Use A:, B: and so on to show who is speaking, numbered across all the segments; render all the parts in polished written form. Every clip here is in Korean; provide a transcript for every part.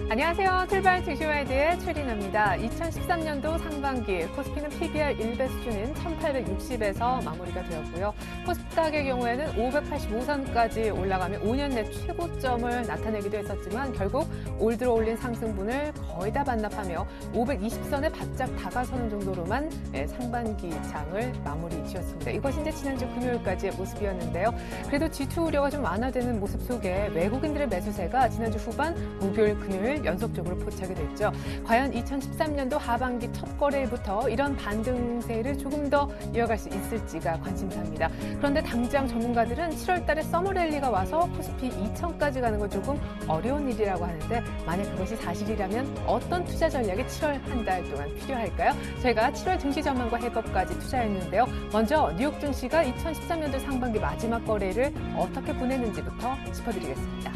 A: 안녕하세요. 출발 증시와이드의 최리나입니다. 2013년도 상반기 코스피는 PBR 1배 수준인 1860에서 마무리가 되었고요. 코스닥의 경우에는 585선까지 올라가며 5년 내 최고점을 나타내기도 했었지만 결국 올 들어 올린 상승분을 거의 다 반납하며 520선에 바짝 다가서는 정도로만 상반기 장을 마무리 지었습니다. 이것이 이제 지난주 금요일까지의 모습이었는데요. 그래도 G2 우려가 좀 완화되는 모습 속에 외국인들의 매수세가 지난주 후반 목요일, 금요일 연속적으로 포착이 됐죠. 과연 2013년도 하반기 첫 거래일부터 이런 반등세를 조금 더 이어갈 수 있을지가 관심사입니다. 그런데 당장 전문가들은 7월 달에 서머랠리가 와서 코스피 2천까지 가는 건 조금 어려운 일이라고 하는데 만약 그것이 사실이라면 어떤 투자 전략이 7월 한 달 동안 필요할까요? 저희가 7월 증시 전망과 해법까지 투자했는데요. 먼저 뉴욕 증시가 2013년도 상반기 마지막 거래를 어떻게 보냈는지부터 짚어드리겠습니다.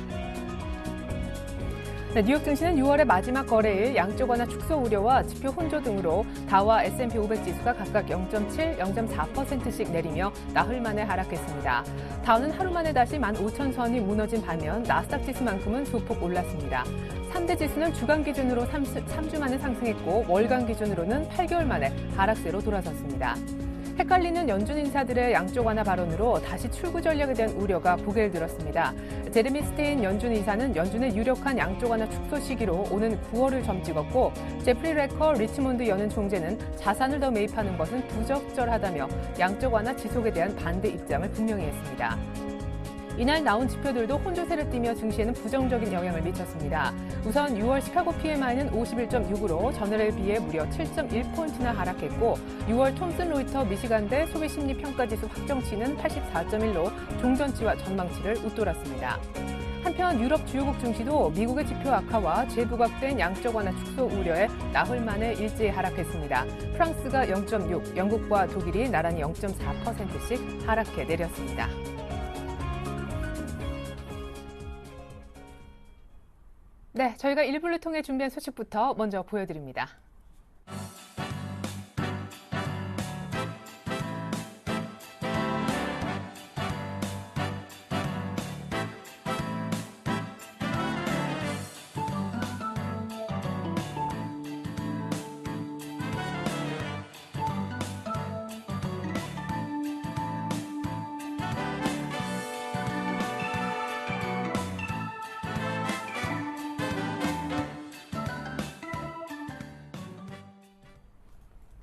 A: 네, 뉴욕 증시는 6월의 마지막 거래일 양적 완화 축소 우려와 지표 혼조 등으로 다우와 S&P 500 지수가 각각 0.7, 0.4%씩 내리며 나흘 만에 하락했습니다. 다우는 하루 만에 다시 15,000선이 무너진 반면 나스닥 지수만큼은 소폭 올랐습니다. 3대 지수는 주간 기준으로 3주 만에 상승했고 월간 기준으로는 8개월 만에 하락세로 돌아섰습니다. 헷갈리는 연준 인사들의 양적 완화 발언으로 다시 출구 전략에 대한 우려가 고개를 들었습니다. 제레미 스테인 연준 이사는 연준의 유력한 양적 완화 축소 시기로 오는 9월을 점찍었고 제프리 레커 리치몬드 연은 총재는 자산을 더 매입하는 것은 부적절하다며 양적 완화 지속에 대한 반대 입장을 분명히 했습니다. 이날 나온 지표들도 혼조세를 띠며 증시에는 부정적인 영향을 미쳤습니다. 우선 6월 시카고 PMI는 51.6으로 전월에 비해 무려 7.1포인트나 하락했고 6월 톰슨 로이터 미시간대 소비심리평가지수 확정치는 84.1로 종전치와 전망치를 웃돌았습니다. 한편 유럽 주요국 증시도 미국의 지표 악화와 재부각된 양적 완화 축소 우려에 나흘 만에 일제히 하락했습니다. 프랑스가 0.6, 영국과 독일이 나란히 0.4%씩 하락해 내렸습니다. 네, 저희가 일부를 통해 준비한 소식부터 먼저 보여드립니다.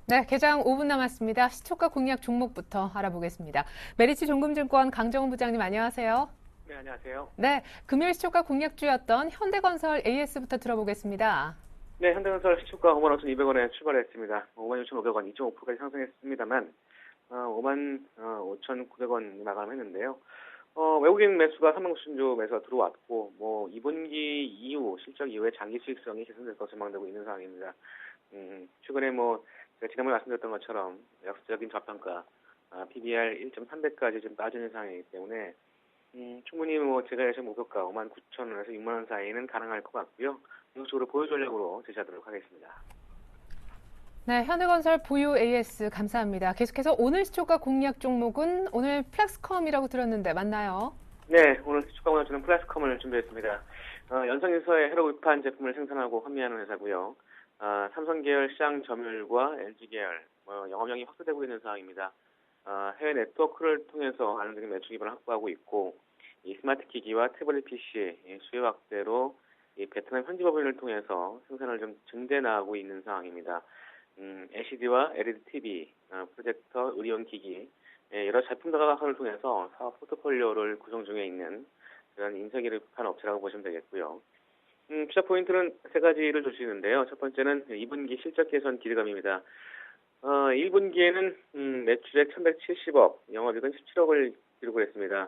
A: 네, 개장 5분 남았습니다. 시초가 공략 종목부터 알아보겠습니다. 메리츠 종금증권 강정훈 부장님 안녕하세요.
B: 네, 안녕하세요.
A: 네, 금요일 시초가 공략주였던 현대건설 AS부터 들어보겠습니다.
B: 네, 현대건설 시초가 55,200원에 출발했습니다. 56,500원, 2.5%까지 상승했습니다만 55,900원 마감했는데요. 외국인 매수가 39,000조 매수가 들어왔고, 2분기 이후 실적 이후에 장기 수익성이 개선될 것으로 전망되고 있는 상황입니다. 최근에 제가 지난번에 말씀드렸던 것처럼 역사적인 저평가, PBR 1.3배까지 좀 빠지는 상황이기 때문에 충분히 제가 예상 목표가 59,000원에서 6만원 사이는 가능할 것 같고요. 이쪽으로 보유 전략으로 제시하도록 하겠습니다.
A: 네, 현대건설 보유 AS 감사합니다. 계속해서 오늘 시초가 공략 종목은 오늘 플렉스컴이라고 들었는데 맞나요?
B: 네, 오늘 시초가 공략주는 플렉스컴을 준비했습니다. 연성인서의 회로 위판 제품을 생산하고 판매하는 회사고요. 삼성 계열 시장 점유율과 LG 계열 영업량이 확대되고 있는 상황입니다. 해외 네트워크를 통해서 안정적인 매출 기반을 확보하고 있고 이 스마트 기기와 태블릿 PC 수요 확대로 이 베트남 현지 법인을 통해서 생산을 좀 증대 나가고 있는 상황입니다. LCD와 LED TV, 프로젝터, 의료용 기기 여러 제품 다각화를 통해서 사업 포트폴리오를 구성 중에 있는 그런 인쇄기를 구입하는 업체라고 보시면 되겠고요. 투자 포인트는 세 가지를 주시는데요. 첫 번째는 2분기 실적 개선 기대감입니다. 1분기에는 매출액 1,170억, 영업이익은 17억을 기록을 했습니다.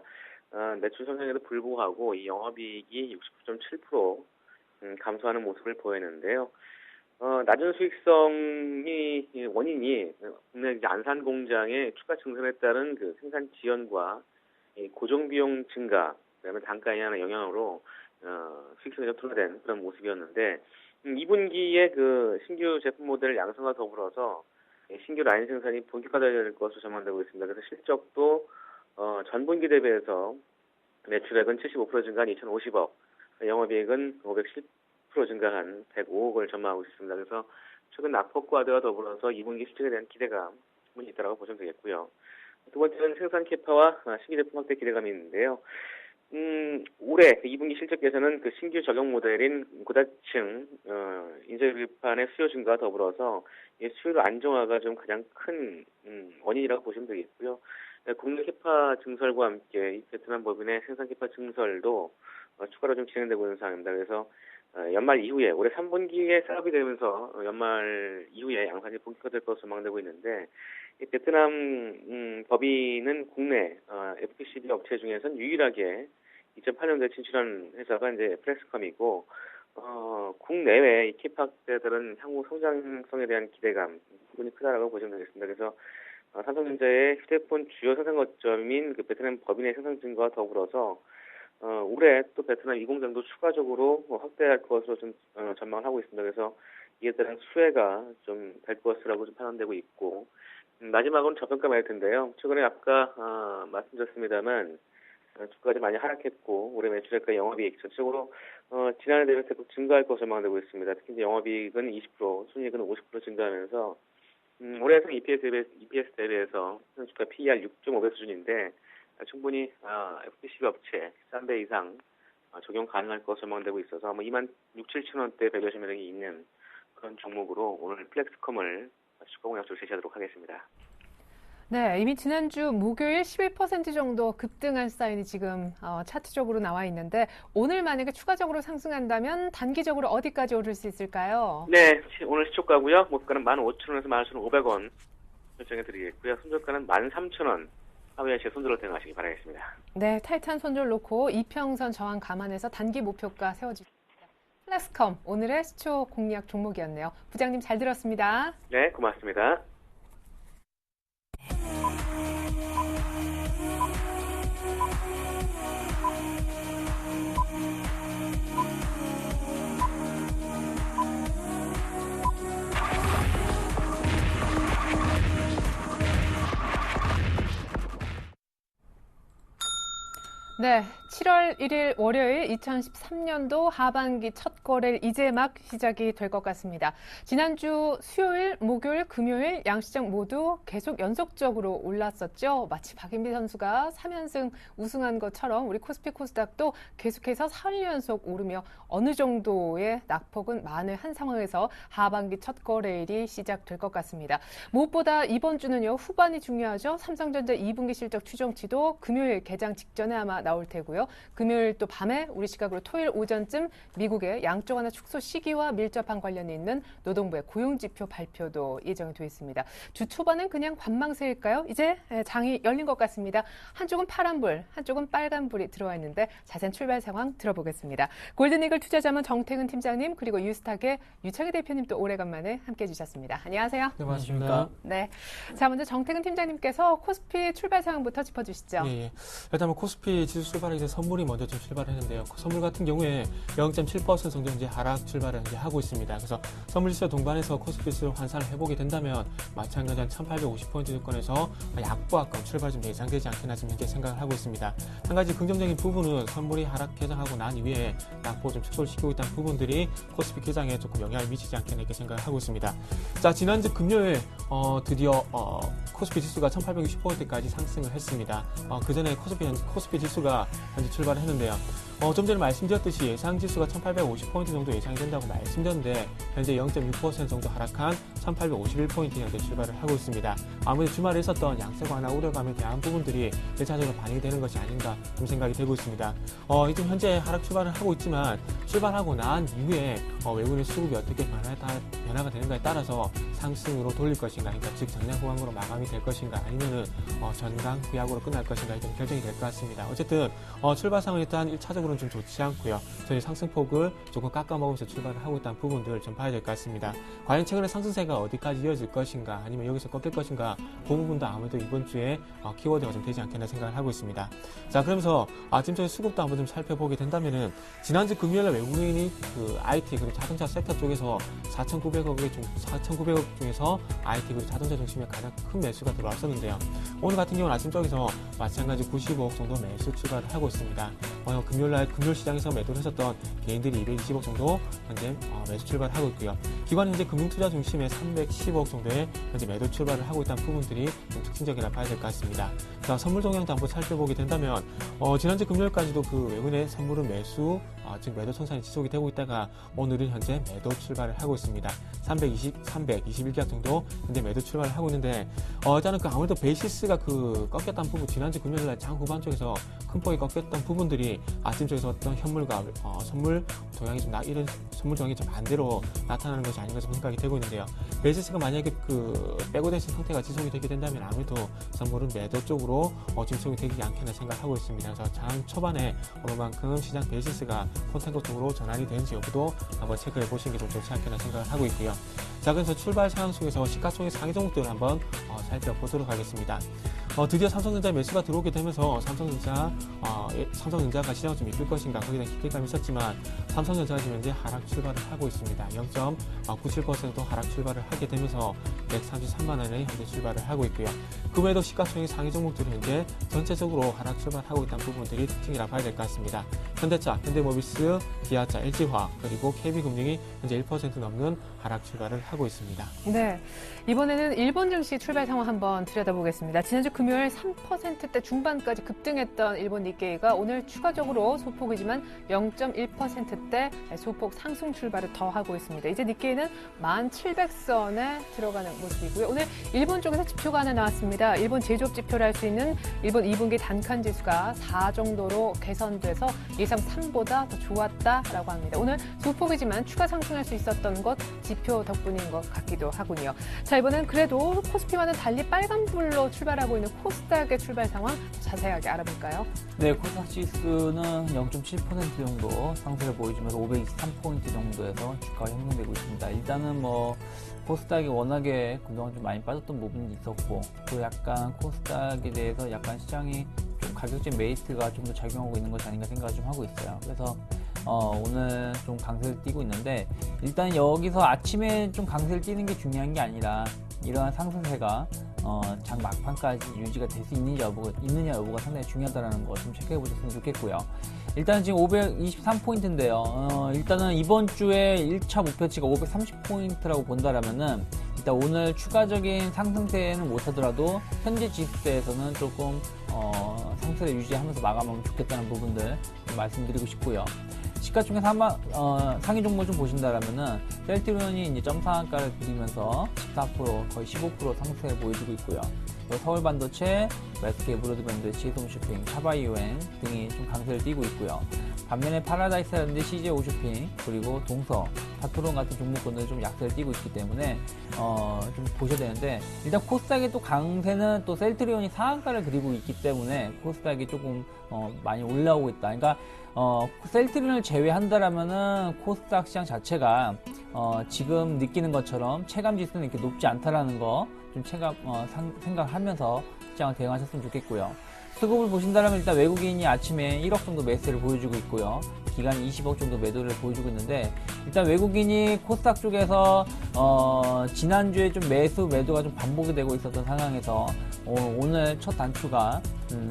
B: 매출 성장에도 불구하고 이 영업이익이 69.7% 감소하는 모습을 보였는데요. 낮은 수익성이 원인이 국내 안산 공장의 추가 증설에 따른 그 생산 지연과 고정 비용 증가, 그다음에 단가 인하의 영향으로 수익성이 좀 둔화된 그런 모습이었는데 2분기에 그 신규 제품 모델 양성과 더불어서 신규 라인 생산이 본격화될 것으로 전망되고 있습니다. 그래서 실적도 전분기 대비해서 매출액은 75% 증가한 2,050억, 영업이익은 510% 증가한 105억을 전망하고 있습니다. 그래서 최근 낙폭 과대와 더불어서 2분기 실적에 대한 기대감이 있다고 보시면 되겠고요. 두 번째는 생산 캐파와 신규 제품 확대 기대감이 있는데요. 올해 2분기 실적 개선은 그 신규 적용 모델인 고다층 인쇄비판의 수요 증가와 더불어서 이 수요 안정화가 좀 가장 큰 원인이라고 보시면 되겠고요. 국내 캐파 증설과 함께 이 베트남 법인의 생산 캐파 증설도 추가로 좀 진행되고 있는 상황입니다. 그래서 연말 이후에 올해 3분기에 셋업이 되면서 연말 이후에 양산이 본격화될 것으로 전망되고 있는데 이 베트남 법인은 국내 FPCB 업체 중에서는 유일하게 2008년도에 진출한 회사가 이제 플렉스컴이고 국내외 이 캐파 확대들은 향후 성장성에 대한 기대감 부분이 크다라고 보시면 되겠습니다. 그래서 삼성전자의 휴대폰 주요 생산 거점인 그 베트남 법인의 생산 증가와 더불어서 올해 또 베트남 이 공장도 추가적으로 확대할 것으로 좀 전망을 하고 있습니다. 그래서 이에 따른 수혜가 좀 될 것이라고 좀 판단되고 있고 마지막으로는 저평가 매트인데요. 최근에 아까 말씀드렸습니다만 주가가 좀 많이 하락했고 올해 매출액과 영업이익 전체적으로 지난해 대비 대폭 증가할 것으로 전망되고 있습니다. 특히 이제 영업이익은 20%, 순이익은 50% 증가하면서 올해 EPS 대비해서 주가 PER 6.5배 수준인데 충분히 FPCB 업체 3배 이상 적용 가능할 것으로 전망되고 있어서 26,700원대 밸류에이션 매력이 있는 그런 종목으로 오늘 플렉스컴을 주가 공략적으로 제시하도록 하겠습니다.
A: 네, 이미 지난주 목요일 11% 정도 급등한 사인이 지금 차트적으로 나와 있는데 오늘 만약에 추가적으로 상승한다면 단기적으로 어디까지 오를 수 있을까요?
B: 네, 오늘 시초가고요. 목가는 15,000원에서 15,500원 결정해드리겠고요. 손절가는 13,000원. 하루에 제 손절로 대응하시기 바라겠습니다.
A: 네, 타이트한 손절 놓고 이평선 저항 감안해서 단기 목표가 세워주십니다. 플렉스컴, 오늘의 수초 공략 종목이었네요. 부장님 잘 들었습니다.
B: 네, 고맙습니다.
A: 네, 7월 1일 월요일 2013년도 하반기 첫 거래일 이제 막 시작이 될 것 같습니다. 지난주 수요일, 목요일, 금요일 양시장 모두 계속 연속적으로 올랐었죠. 마치 박인비 선수가 3연승 우승한 것처럼 우리 코스피 코스닥도 계속해서 4일 연속 오르며 어느 정도의 낙폭은 만회한 상황에서 하반기 첫 거래일이 시작될 것 같습니다. 무엇보다 이번 주는요, 후반이 중요하죠. 삼성전자 2분기 실적 추정치도 금요일 개장 직전에 아마 나올 테고요. 금요일 또 밤에 우리 시각으로 토요일 오전쯤 미국의 양적 완화 축소 시기와 밀접한 관련이 있는 노동부의 고용지표 발표도 예정이 되어 있습니다. 주 초반은 그냥 관망세일까요? 이제 장이 열린 것 같습니다. 한쪽은 파란불, 한쪽은 빨간불이 들어와 있는데 자세한 출발 상황 들어보겠습니다. 골든이글 투자자문 정태근 팀장님 그리고 유스탁의 유창희 대표님 또 오래간만에 함께해 주셨습니다. 안녕하세요.
C: 네, 반갑습니다.
A: 네, 자 먼저 정태근 팀장님께서 코스피 출발 상황부터 짚어주시죠.
C: 예. 일단 코스피 지수 출발하기 전에 선물이 먼저 좀 출발을 했는데요. 선물 같은 경우에 0.7% 정도 이제 하락 출발을 이제 하고 있습니다. 그래서 선물 지수 동반해서 코스피 지수 환산을 해보게 된다면 마찬가지 한 1,850포인트 주권에서 약보합권 출발 좀 예상되지 않겠나 지금 현재 생각을 하고 있습니다. 한 가지 긍정적인 부분은 선물이 하락 개장하고 난 이후에 낙폭 좀 축소를 시키고 있다는 부분들이 코스피 개장에 조금 영향을 미치지 않겠나 이렇게 생각을 하고 있습니다. 자, 지난주 금요일 드디어 코스피 지수가 1,860포인트까지 상승을 했습니다. 그 전에 코스피 지수가 현재 출발을 했는데요. 좀 전에 말씀드렸듯이 예상 지수가 1,850포인트 정도 예상이 된다고 말씀드렸는데 현재 0.6% 정도 하락한 1,851포인트 현재 출발을 하고 있습니다. 아무래도 주말에 있었던 양세 완화 우려감에 대한 부분들이 1차적으로 반영이 되는 것이 아닌가 좀 생각이 되고 있습니다. 지금 현재 하락 출발을 하고 있지만 출발하고 난 이후에 외국인의 수급이 어떻게 변화가 되는가에 따라서 상승으로 돌릴 것인가, 그러니까 즉 전량 호강으로 마감이 될 것인가, 아니면은 전강 후약으로 끝날 것인가 좀 결정이 될 것 같습니다. 어쨌든 출발 상황은 일단 1차적으로 선물은 좀 좋지 않고요. 저희 상승폭을 조금 깎아먹으면서 출발을 하고 있다는 부분들을 좀 봐야 될 것 같습니다. 과연 최근의 상승세가 어디까지 이어질 것인가, 아니면 여기서 꺾일 것인가, 그 부분도 아무래도 이번 주에 키워드가 좀 되지 않겠나 생각을 하고 있습니다. 자, 그러면서 아침적인 수급도 한번 좀 살펴보게 된다면은 지난주 금요일에 외국인이 그 IT 그리고 자동차 섹터 쪽에서 4,900억 중에서 IT 그리고 자동차 중심의 가장 큰 매수가 들어왔었는데요. 오늘 같은 경우는 아침 쪽에서 마찬가지 95억 정도 매수 출발을 하고 있습니다. 금요일 시장에서 매도를 했었던 개인들이 220억 정도 현재 매수 출발을 하고 있고요. 기관은 현재 금융투자 중심의 310억 정도의 현재 매도 출발을 하고 있다는 부분들이 좀 특징적이라 봐야 될 것 같습니다. 자, 선물 동향도 한번 살펴보게 된다면 지난주 금요일까지도 그 외국인의 선물은 매수, 즉 매도 청산이 지속이 되고 있다가 오늘은 현재 매도 출발을 하고 있습니다. 321계약 정도 현재 매도 출발을 하고 있는데 일단은 그 아무래도 베이시스가 그 꺾였던 부분, 지난주 금요일날 장 후반 쪽에서 큰 폭이 꺾였던 부분들이 아침 쪽에서 어떤 현물과 선물 동향이 좀 이런 선물 동향이 좀 반대로 나타나는 것이 아닌가 좀 생각이 되고 있는데요. 베이시스가 만약에 그 빼고 되신 상태가 지속이 되게 된다면 아무래도 선물은 매도 쪽으로 진속이 되지 않겠나 생각하고 있습니다. 그래서 장 초반에 어느 만큼 시장 베이시스가 콘텐츠 쪽으로 전환이 되는지 여부도 한번 체크해 보시는 게 좀 좋지 않겠나 생각을 하고 있고요. 자, 그래서 출발 상황 속에서 시가총액 상위 종목들을 한번 살펴보도록 하겠습니다. 드디어 삼성전자 매수가 들어오게 되면서 삼성전자가 시장을 좀 이끌 것인가 거기에 대한 기대감이 있었지만 삼성전자가 지금 현재 하락 출발을 하고 있습니다. 0.97% 하락 출발을 하게 되면서 133만 원에 현재 출발을 하고 있고요. 그 외에도 시가총액 상위 종목들은 현재 전체적으로 하락 출발하고 있다는 부분들이 특징이라 봐야 될 것 같습니다. 현대차, 현대모비스, 기아차, LG화 그리고 KB금융이 현재 1% 넘는 하락 출발을 하고 있습니다.
A: 네, 이번에는 일본 증시 출발 상황 한번 들여다보겠습니다. 지난주 금요일 3%대 중반까지 급등했던 일본 니케이가 오늘 추가적으로 소폭이지만 0.1%대 소폭 상승 출발을 더 하고 있습니다. 이제 니케이는 1700선에 들어가는 모습이고요. 오늘 일본 쪽에서 지표가 하나 나왔습니다. 일본 제조업 지표를 할 수 있는 일본 2분기 단칸 지수가 4 정도로 개선돼서 예상 3보다 더 좋았다라고 합니다. 오늘 소폭이지만 추가 상승할 수 있었던 것 지표 덕분인 것 같기도 하군요. 자, 이번엔 그래도 코스피와는 달리 빨간불로 출발하고 있는 코스닥의 출발 상황 자세하게 알아볼까요?
D: 네, 코스닥 지수는 0.7% 정도 상승을 보이면서 523포인트 정도에서 주가가 형성되고 있습니다. 일단은 코스닥이 워낙에 그동안 좀 많이 빠졌던 부분이 있었고, 또 약간 코스닥에 대해서 약간 시장이 좀 가격적 메리트가 좀 더 작용하고 있는 것이 아닌가 생각을 좀 하고 있어요. 그래서 오늘 좀 강세를 띄고 있는데, 일단 여기서 아침에 좀 강세를 띄는 게 중요한 게 아니라 이러한 상승세가 장 막판까지 유지가 될 수 있느냐 여부가 상당히 중요하다는 거 좀 체크해 보셨으면 좋겠고요. 일단 지금 520포인트인데요. 일단은 이번 주에 1차 목표치가 530포인트라고 본다라면은 일단 오늘 추가적인 상승세는 못하더라도 현재 지수대에서는 조금 상승을 유지하면서 마감하면 좋겠다는 부분들 말씀드리고 싶고요. 시가총액 상위 종목 좀 보신다라면은 셀트리온이 이제 점상한가를 그리면서 14% 거의 15% 상승을 보여주고 있고요. 서울반도체, SK 브로드밴드, 지솜쇼핑, 차바이오엔 등이 좀 강세를 띠고 있고요. 반면에 파라다이스라든지 CJ 오쇼핑 그리고 동서, 파트론 같은 종목군들 좀 약세를 띠고 있기 때문에 좀 보셔야 되는데, 일단 코스닥의 또 강세는 또 셀트리온이 상한가를 그리고 있기 때문에 코스닥이 조금 많이 올라오고 있다. 그러니까 셀트리온을 제외한다라면은 코스닥 시장 자체가 지금 느끼는 것처럼 체감 지수는 이렇게 높지 않다라는 거 좀 생각하면서 시장을 대응하셨으면 좋겠고요. 수급을 보신다면 일단 외국인이 아침에 1억 정도 매수를 보여주고 있고요. 기간이 20억 정도 매도를 보여주고 있는데, 일단 외국인이 코스닥 쪽에서 지난주에 좀 매도가 좀 반복이 되고 있었던 상황에서 오늘 첫 단추가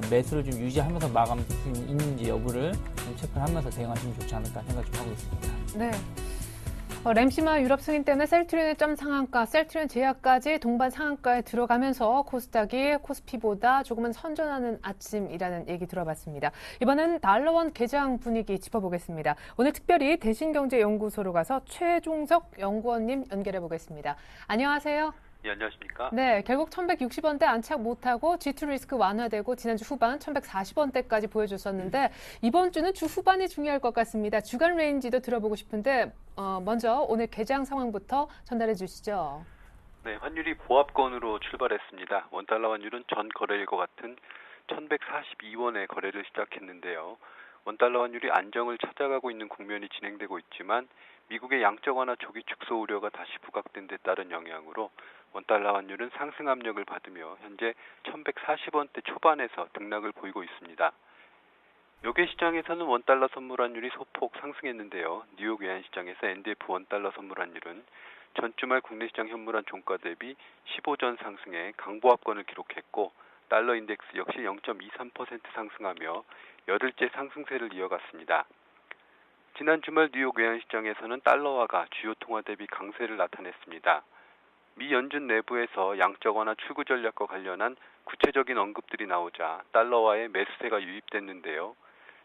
D: 매수를 좀 유지하면서 마감될 수 있는지 여부를 좀 체크를 하면서 대응하시면 좋지 않을까 생각 좀 하고 있습니다.
A: 네. 램시마 유럽 승인 때문에 셀트리온의 점 상한가, 셀트리온 제약까지 동반 상한가에 들어가면서 코스닥이 코스피보다 조금은 선전하는 아침이라는 얘기 들어봤습니다. 이번엔 달러원 개장 분위기 짚어보겠습니다. 오늘 특별히 대신경제연구소로 가서 최종석 연구원님 연결해 보겠습니다. 안녕하세요.
E: 네, 안녕하십니까?
A: 네, 결국 1160원대 안착 못하고 G2 리스크 완화되고 지난주 후반 1140원대까지 보여줬었는데 이번 주는 주 후반이 중요할 것 같습니다. 주간 레인지도 들어보고 싶은데 먼저 오늘 개장 상황부터 전달해 주시죠.
E: 네, 환율이 보합권으로 출발했습니다. 원달러 환율은 전 거래일과 같은 1142원에 거래를 시작했는데요. 원달러 환율이 안정을 찾아가고 있는 국면이 진행되고 있지만 미국의 양적 완화 조기 축소 우려가 다시 부각된 데 따른 영향으로 원달러 환율은 상승 압력을 받으며 현재 1140원대 초반에서 등락을 보이고 있습니다. 요괴 시장에서는 원달러 선물 환율이 소폭 상승했는데요. 뉴욕 외환시장에서 NDF 원달러 선물 환율은 전 주말 국내 시장 현물환 종가 대비 15전 상승해 강보합권을 기록했고 달러 인덱스 역시 0.23% 상승하며 열흘째 상승세를 이어갔습니다. 지난 주말 뉴욕 외환시장에서는 달러화가 주요 통화 대비 강세를 나타냈습니다. 미 연준 내부에서 양적 완화 출구 전략과 관련한 구체적인 언급들이 나오자 달러화의 매수세가 유입됐는데요.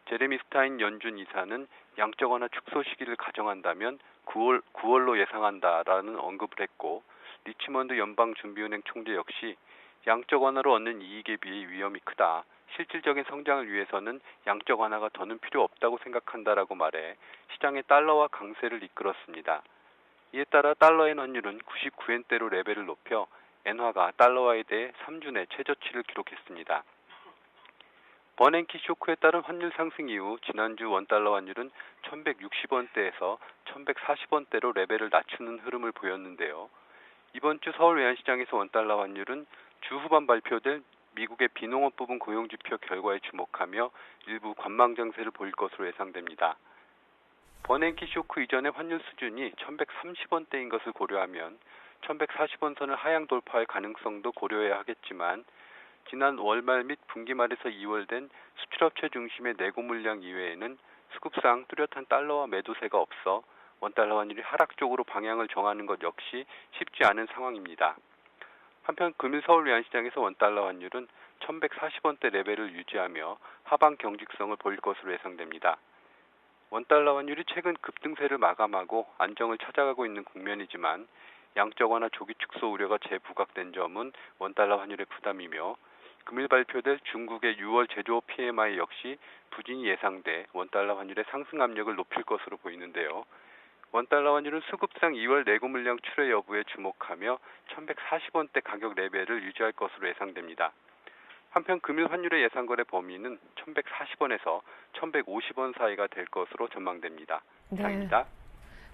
E: 제레미 스타인 연준 이사는 양적 완화 축소 시기를 가정한다면 9월로 예상한다라는 언급을 했고 리치먼드 연방준비은행 총재 역시 양적 완화로 얻는 이익에 비해 위험이 크다. 실질적인 성장을 위해서는 양적 완화가 더는 필요 없다고 생각한다라고 말해 시장의 달러화 강세를 이끌었습니다. 이에 따라 달러엔 환율은 99엔대로 레벨을 높여 엔화가 달러화에 대해 3주 내 최저치를 기록했습니다. 버냉키 쇼크에 따른 환율 상승 이후 지난주 원달러 환율은 1160원대에서 1140원대로 레벨을 낮추는 흐름을 보였는데요. 이번 주 서울 외환시장에서 원달러 환율은 주 후반 발표될 미국의 비농업 부분 고용지표 결과에 주목하며 일부 관망 장세를 보일 것으로 예상됩니다. 버냉키 쇼크 이전의 환율 수준이 1130원대인 것을 고려하면 1140원 선을 하향 돌파할 가능성도 고려해야 하겠지만 지난 월말 및 분기 말에서 2월 된 수출업체 중심의 내고 물량 이외에는 수급상 뚜렷한 달러화 매도세가 없어 원달러 환율이 하락 쪽으로 방향을 정하는 것 역시 쉽지 않은 상황입니다. 한편 금일 서울 외환시장에서 원달러 환율은 1140원대 레벨을 유지하며 하방 경직성을 보일 것으로 예상됩니다. 원달러 환율이 최근 급등세를 마감하고 안정을 찾아가고 있는 국면이지만 양적 완화 조기 축소 우려가 재부각된 점은 원달러 환율의 부담이며 금일 발표될 중국의 6월 제조업 PMI 역시 부진이 예상돼 원달러 환율의 상승 압력을 높일 것으로 보이는데요. 원달러 환율은 수급상 2월 내고 물량 출회 여부에 주목하며 1140원대 가격 레벨을 유지할 것으로 예상됩니다. 한편 금일 환율의 예상 거래 범위는 1140원에서 1150원 사이가 될 것으로 전망됩니다. 이상입니다.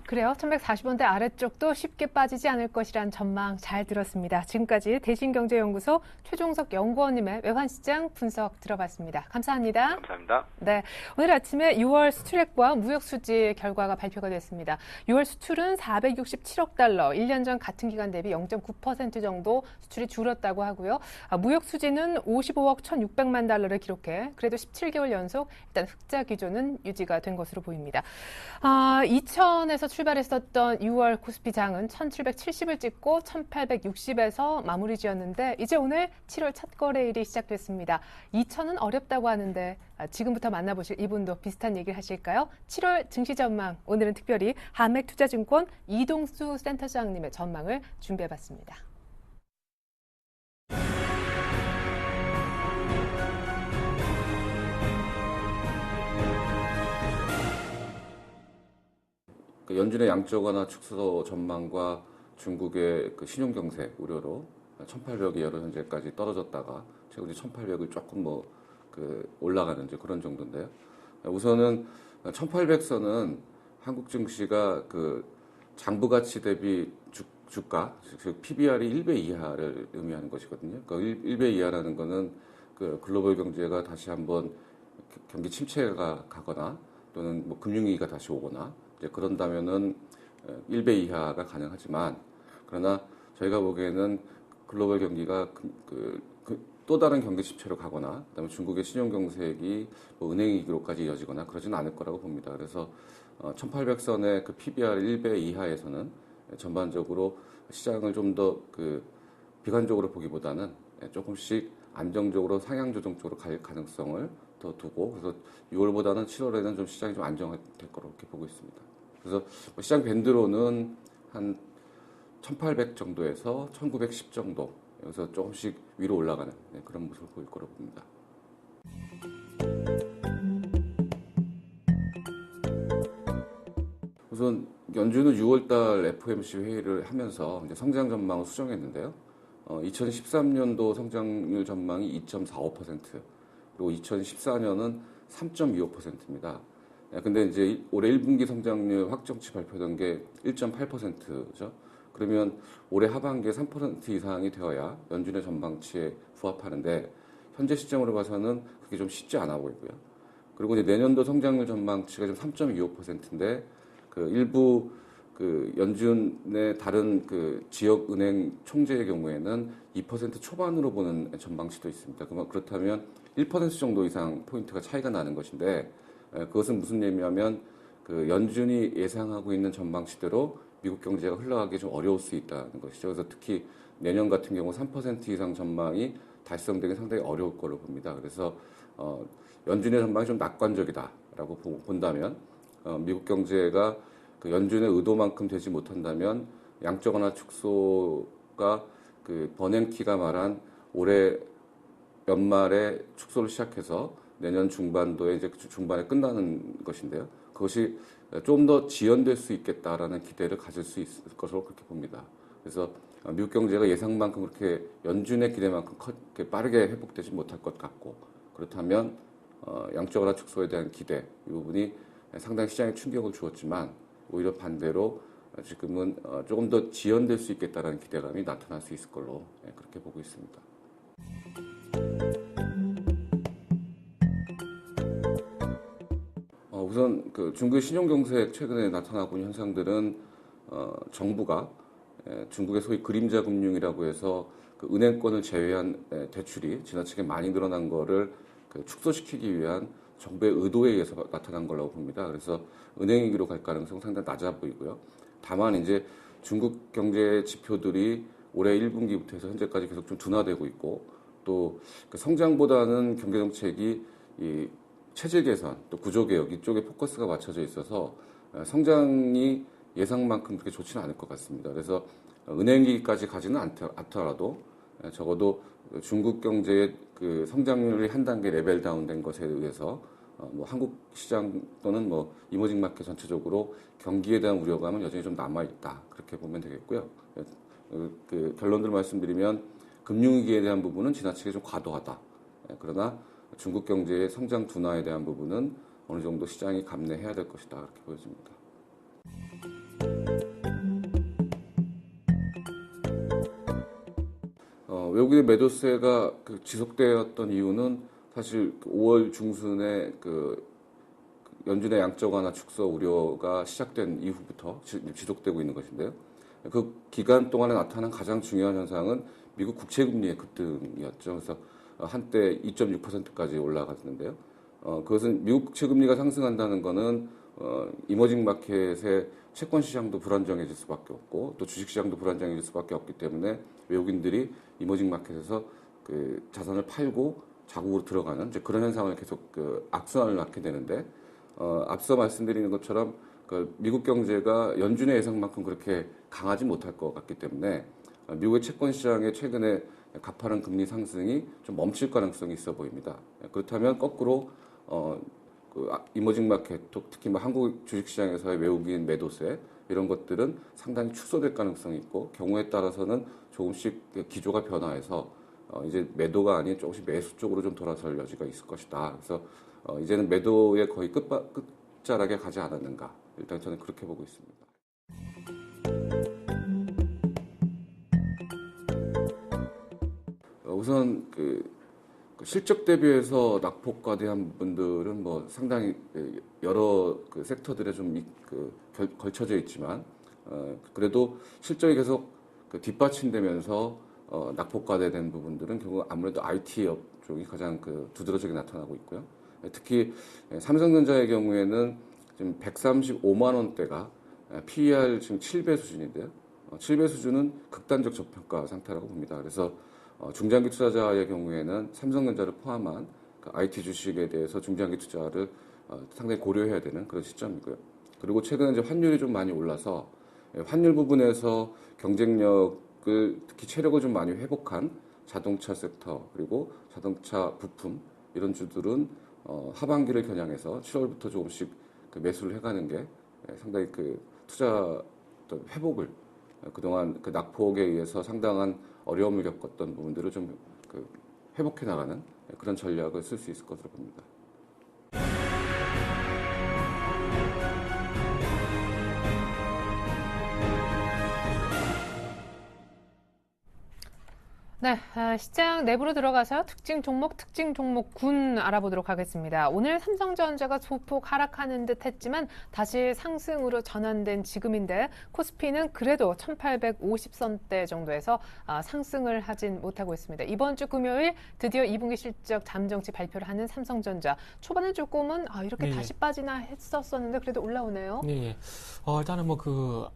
A: 그래요. 1140원대 아래쪽도 쉽게 빠지지 않을 것이란 전망 잘 들었습니다. 지금까지 대신경제연구소 최종석 연구원님의 외환시장 분석 들어봤습니다. 감사합니다.
E: 감사합니다.
A: 네, 오늘 아침에 6월 수출액과 무역수지 결과가 발표가 됐습니다. 6월 수출은 467억 달러, 1년 전 같은 기간 대비 0.9% 정도 수출이 줄었다고 하고요. 무역수지는 55억 1,600만 달러를 기록해 그래도 17개월 연속 일단 흑자 기조는 유지가 된 것으로 보입니다. 2000에서 출발했었던 6월 코스피 장은 1770을 찍고 1860에서 마무리 지었는데 이제 오늘 7월 첫 거래일이 시작됐습니다. 2000은 어렵다고 하는데 지금부터 만나보실 이분도 비슷한 얘기를 하실까요? 7월 증시 전망, 오늘은 특별히 한맥투자증권 이동수 센터장님의 전망을 준비해봤습니다.
F: 연준의 양적 완화 축소 전망과 중국의 그 신용 경세 우려로 1,800이 여러 현재까지 떨어졌다가 최근 1,800을 조금 올라가는 그런 정도인데요. 우선은 1,800선은 한국 증시가 그 장부 가치 대비 주가, 즉 PBR이 1배 이하를 의미하는 것이거든요. 그러니까 1배 이하라는 거는 그 글로벌 경제가 다시 한번 경기 침체가 가거나 또는 뭐 금융위기가 다시 오거나 이제 그런다면은 1배 이하가 가능하지만 그러나 저희가 보기에는 글로벌 경기가 또 다른 경기 침체로 가거나 그다음에 중국의 신용 경색이 뭐 은행 위기로까지 이어지거나 그러지는 않을 거라고 봅니다. 그래서 1,800선의 그 PBR 1배 이하에서는 전반적으로 시장을 좀 더 비관적으로 보기보다는 조금씩 안정적으로 상향 조정 쪽으로 갈 가능성을 더 두고 그래서 6월보다는 7월에는 좀 시장이 좀 안정될 거로 이렇게 보고 있습니다. 그래서 시장 밴드로는 한 1,800 정도에서 1,910 정도 여기서 조금씩 위로 올라가는 그런 모습을 보일 거라고 봅니다. 우선 연준은 6월달 FOMC 회의를 하면서 이제 성장 전망을 수정했는데요. 2013년도 성장률 전망이 2.45%, 그리고 2014년은 3.25%입니다. 근데 이제 올해 1분기 성장률 확정치 발표된 게 1.8%죠. 그러면 올해 하반기에 3% 이상이 되어야 연준의 전망치에 부합하는데 현재 시점으로 봐서는 그게 좀 쉽지 않아 보이고요. 그리고 이제 내년도 성장률 전망치가 좀 3.25%인데 그 일부 그 연준의 다른 그 지역 은행 총재의 경우에는 2% 초반으로 보는 전망치도 있습니다. 그렇다면 1% 정도 이상 포인트가 차이가 나는 것인데 그것은 무슨 의미냐면 그 연준이 예상하고 있는 전망치대로 미국 경제가 흘러가기 좀 어려울 수 있다는 것이죠. 그래서 특히 내년 같은 경우 3% 이상 전망이 달성되기 상당히 어려울 거로 봅니다. 그래서 연준의 전망이 좀 낙관적이다라고 본다면 미국 경제가 그 연준의 의도만큼 되지 못한다면 양적 완화 축소가 그 버냉키가 말한 올해 연말에 축소를 시작해서 내년 중반도에 이제 중반에 끝나는 것인데요. 그것이 좀 더 지연될 수 있겠다라는 기대를 가질 수 있을 것으로 그렇게 봅니다. 그래서 미국 경제가 예상만큼 그렇게 연준의 기대만큼 그렇게 빠르게 회복되지 못할 것 같고 그렇다면 양적 완화 축소에 대한 기대 이 부분이 상당히 시장에 충격을 주었지만 오히려 반대로 지금은 조금 더 지연될 수 있겠다라는 기대감이 나타날 수 있을 걸로 그렇게 보고 있습니다. 우선 그 중국의 신용경색 최근에 나타나고 있는 현상들은 정부가 중국의 소위 그림자 금융이라고 해서 그 은행권을 제외한 대출이 지나치게 많이 늘어난 거를 그 축소시키기 위한 정부의 의도에 의해서 나타난 거라고 봅니다. 그래서 은행위기로 갈 가능성은 상당히 낮아 보이고요. 다만 이제 중국 경제 지표들이 올해 1분기부터 해서 현재까지 계속 좀 둔화되고 있고 또 그 성장보다는 경제 정책이 이 체질 개선 또 구조 개혁 이쪽에 포커스가 맞춰져 있어서 성장이 예상만큼 그렇게 좋지는 않을 것 같습니다. 그래서 은행위기까지 가지는 않더라도 적어도 중국 경제의 그 성장률이 한 단계 레벨 다운된 것에 의해서 뭐 한국 시장 또는 뭐 이머징 마켓 전체적으로 경기에 대한 우려감은 여전히 좀 남아 있다 그렇게 보면 되겠고요. 그 결론들 말씀드리면 금융위기에 대한 부분은 지나치게 좀 과도하다. 그러나 중국 경제의 성장 둔화에 대한 부분은 어느 정도 시장이 감내해야 될 것이다 그렇게 보여집니다. 외국인의 매도세가 그 지속되었던 이유는 사실 5월 중순에 그 연준의 양적 완화 축소 우려가 시작된 이후부터 지속되고 있는 것인데요. 그 기간 동안에 나타난 가장 중요한 현상은 미국 국채 금리의 급등이었죠. 그래서 한때 2.6%까지 올라갔는데요. 그것은 미국 국채 금리가 상승한다는 것은 이머징 마켓의 채권 시장도 불안정해질 수밖에 없고 또 주식 시장도 불안정해질 수밖에 없기 때문에 외국인들이 이머징 마켓에서 그 자산을 팔고 자국으로 들어가는 이제 그런 현상을 계속 그 악순환을 낳게 되는데 앞서 말씀드리는 것처럼 그 미국 경제가 연준의 예상만큼 그렇게 강하지 못할 것 같기 때문에 미국의 채권 시장의 최근에 가파른 금리 상승이 좀 멈출 가능성이 있어 보입니다. 그렇다면 거꾸로 그 이머징 마켓, 특히 뭐 한국 주식시장에서의 외국인 매도세 이런 것들은 상당히 축소될 가능성이 있고 경우에 따라서는 조금씩 기조가 변화해서 이제 매도가 아닌 조금씩 매수 쪽으로 좀 돌아설 여지가 있을 것이다. 그래서 이제는 매도의 거의 끝자락에 가지 않았는가. 일단 저는 그렇게 보고 있습니다. 우선 그 실적 대비해서 낙폭과대한 분들은 뭐 상당히 여러 그 섹터들에 좀 걸쳐져 있지만 그래도 실적이 계속 그 뒷받침되면서 낙폭과대된 부분들은 결국 아무래도 IT 업 쪽이 가장 그 두드러지게 나타나고 있고요. 특히 삼성전자의 경우에는 지금 135만 원대가 PER 지금 7배 수준인데요. 7배 수준은 극단적 저평가 상태라고 봅니다. 그래서 중장기 투자자의 경우에는 삼성전자를 포함한 그 IT 주식에 대해서 중장기 투자를 상당히 고려해야 되는 그런 시점이고요. 그리고 최근에 이제 환율이 좀 많이 올라서 환율 부분에서 경쟁력을 특히 체력을 좀 많이 회복한 자동차 섹터 그리고 자동차 부품 이런 주들은 하반기를 겨냥해서 7월부터 조금씩 그 매수를 해가는 게 상당히 그 투자 회복을 그동안 그 낙폭에 의해서 상당한 어려움을 겪었던 부분들을 좀 그 회복해 나가는 그런 전략을 쓸 수 있을 것으로 봅니다.
A: 네, 시장 내부로 들어가서 특징 종목군 알아보도록 하겠습니다. 오늘 삼성전자가 소폭 하락하는 듯 했지만 다시 상승으로 전환된 지금인데 코스피는 그래도 1850선대 정도에서 상승을 하진 못하고 있습니다. 이번 주 금요일 드디어 2분기 실적 잠정치 발표를 하는 삼성전자. 초반에 조금은 이렇게 다시 빠지나 했었었는데 그래도 올라오네요.
C: 네, 일단은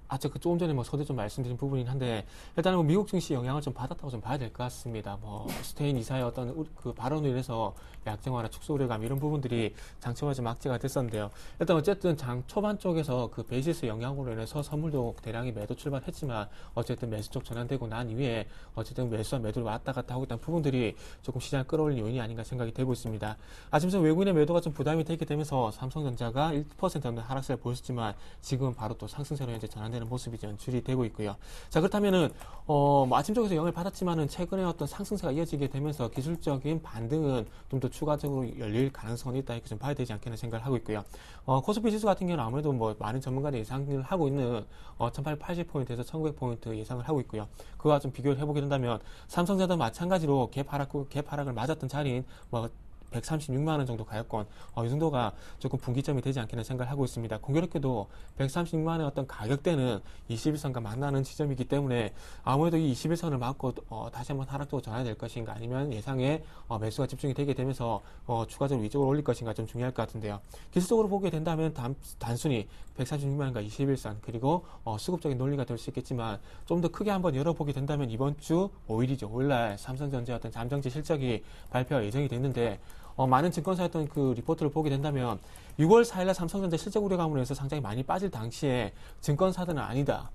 C: 아까 조금 전에 서두에 좀 말씀드린 부분이긴 한데 일단은 미국 증시 영향을 좀 받았다고 좀 봐야 될 것 같습니다. 스테인 이사의 어떤 그 발언으로 인해서 약정화나 축소 우려감 이런 부분들이 장초반에 좀 악재가 됐었는데요. 일단 어쨌든 장 초반 쪽에서 그 베이시스 영향으로 인해서 선물도 대량의 매도 출발했지만 어쨌든 매수 쪽 전환되고 난 이후에 어쨌든 매수와 매도를 왔다 갔다 하고 있다는 부분들이 조금 시장을 끌어올린 요인이 아닌가 생각이 되고 있습니다. 아침부터 외국인의 매도가 좀 부담이 되게 되면서 삼성전자가 1% 정도 하락세를 보였지만 지금은 바로 또 상승세로 현재 전환되는 모습이 연출이 되고 있고요. 자, 그렇다면은 아침 쪽에서 영향을 받았지만은 최근에 어떤 상승세가 이어지게 되면서 기술적인 반등은 좀 더 추가적으로 열릴 가능성이 있다 이렇게 좀 봐야 되지 않겠나 생각을 하고 있고요. 코스피 지수 같은 경우는 아무래도 많은 전문가들이 예상을 하고 있는 1880포인트에서 1900포인트 예상을 하고 있고요. 그와 좀 비교를 해보게 된다면 삼성전자도 마찬가지로 갭 하락을 맞았던 자리인 136만 원 정도 가격권, 이 정도가 조금 분기점이 되지 않겠나 생각을 하고 있습니다. 공교롭게도 136만 원의 어떤 가격대는 21선과 만나는 지점이기 때문에 아무래도 이 21선을 맞고 다시 한번 하락적으로 전환이 될 것인가 아니면 예상에 매수가 집중이 되게 되면서 추가적으로 위쪽으로 올릴 것인가 좀 중요할 것 같은데요. 기술적으로 보게 된다면 단순히 136만 원과 21선 그리고 수급적인 논리가 될 수 있겠지만 좀 더 크게 한번 열어보게 된다면 이번 주 5일이죠. 5일날 삼성전자 어떤 잠정치 실적이 발표가 예정이 됐는데 많은 증권사의 어떤 그 리포트를 보게 된다면 6월 4일날 삼성전자 실적 우려감으로 해서 상당히 많이 빠질 당시에 증권사들은 아니다.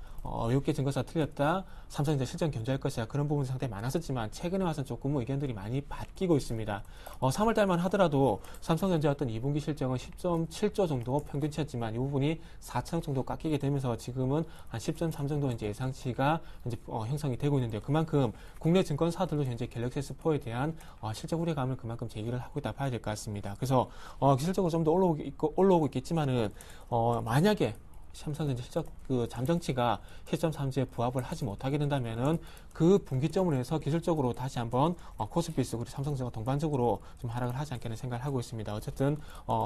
C: 외국계 증권사 틀렸다. 삼성전자 실적 견조할 것이야. 그런 부분이 상당히 많았었지만 최근에 와서는 조금 의견들이 많이 바뀌고 있습니다. 3월달만 하더라도 삼성전자 어떤 2분기 실적은 10.7조 정도 평균치였지만 이 부분이 4천 정도 깎이게 되면서 지금은 한 10.3 정도 이제 예상치가 이제 형성이 되고 있는데요. 그만큼 국내 증권사들도 현재 갤럭시 S4에 대한 실적 우려감을 그만큼 제기를 하고 있다 봐야 될 것 같습니다. 그래서 기술적으로 좀 더 올라오고 있겠지만은 만약에 삼성전자 실적 그 잠정치가 7.3주에 부합을 하지 못하게 된다면은 그 분기점으로 해서 기술적으로 다시 한번 코스피스 그리고 삼성전자가 동반적으로 좀 하락을 하지 않겠는 생각을 하고 있습니다. 어쨌든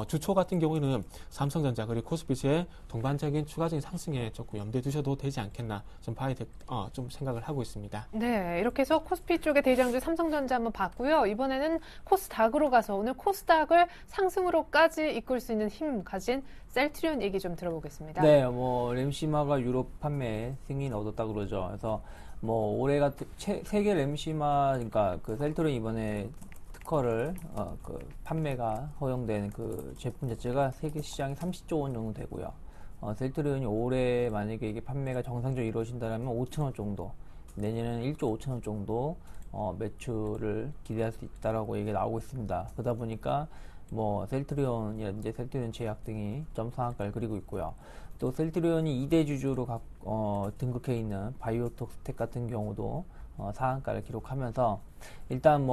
C: 주초 같은 경우에는 삼성전자 그리고 코스피스의 동반적인 추가적인 상승에 조금 염두에 두셔도 되지 않겠나 좀 좀 생각을 하고 있습니다.
A: 네, 이렇게 해서 코스피 쪽의 대장주 삼성전자 한번 봤고요. 이번에는 코스닥으로 가서 오늘 코스닥을 상승으로까지 이끌 수 있는 힘 가진 셀트리온 얘기 좀 들어보겠습니다.
D: 네, 램시마가 유럽 판매에 승인을 얻었다 그러죠. 그래서 올해 같은 세계 램시마 그러니까 그 셀트리온 이번에 특허를 그 판매가 허용된 그 제품 자체가 세계 시장이 30조 원 정도 되고요. 셀트리온이 올해 만약에 이게 판매가 정상적으로 이루어진다면 5천억 정도, 내년에는 1조 5천억 정도 매출을 기대할 수 있다라고 얘기가 나오고 있습니다. 그러다 보니까 셀트리온이라든지 셀트리온 제약 등이 점상한가를 그리고 있고요. 또 셀트리온이 2대 주주로 등극해 있는 바이오톡 스택 같은 경우도 상한가를 기록하면서 일단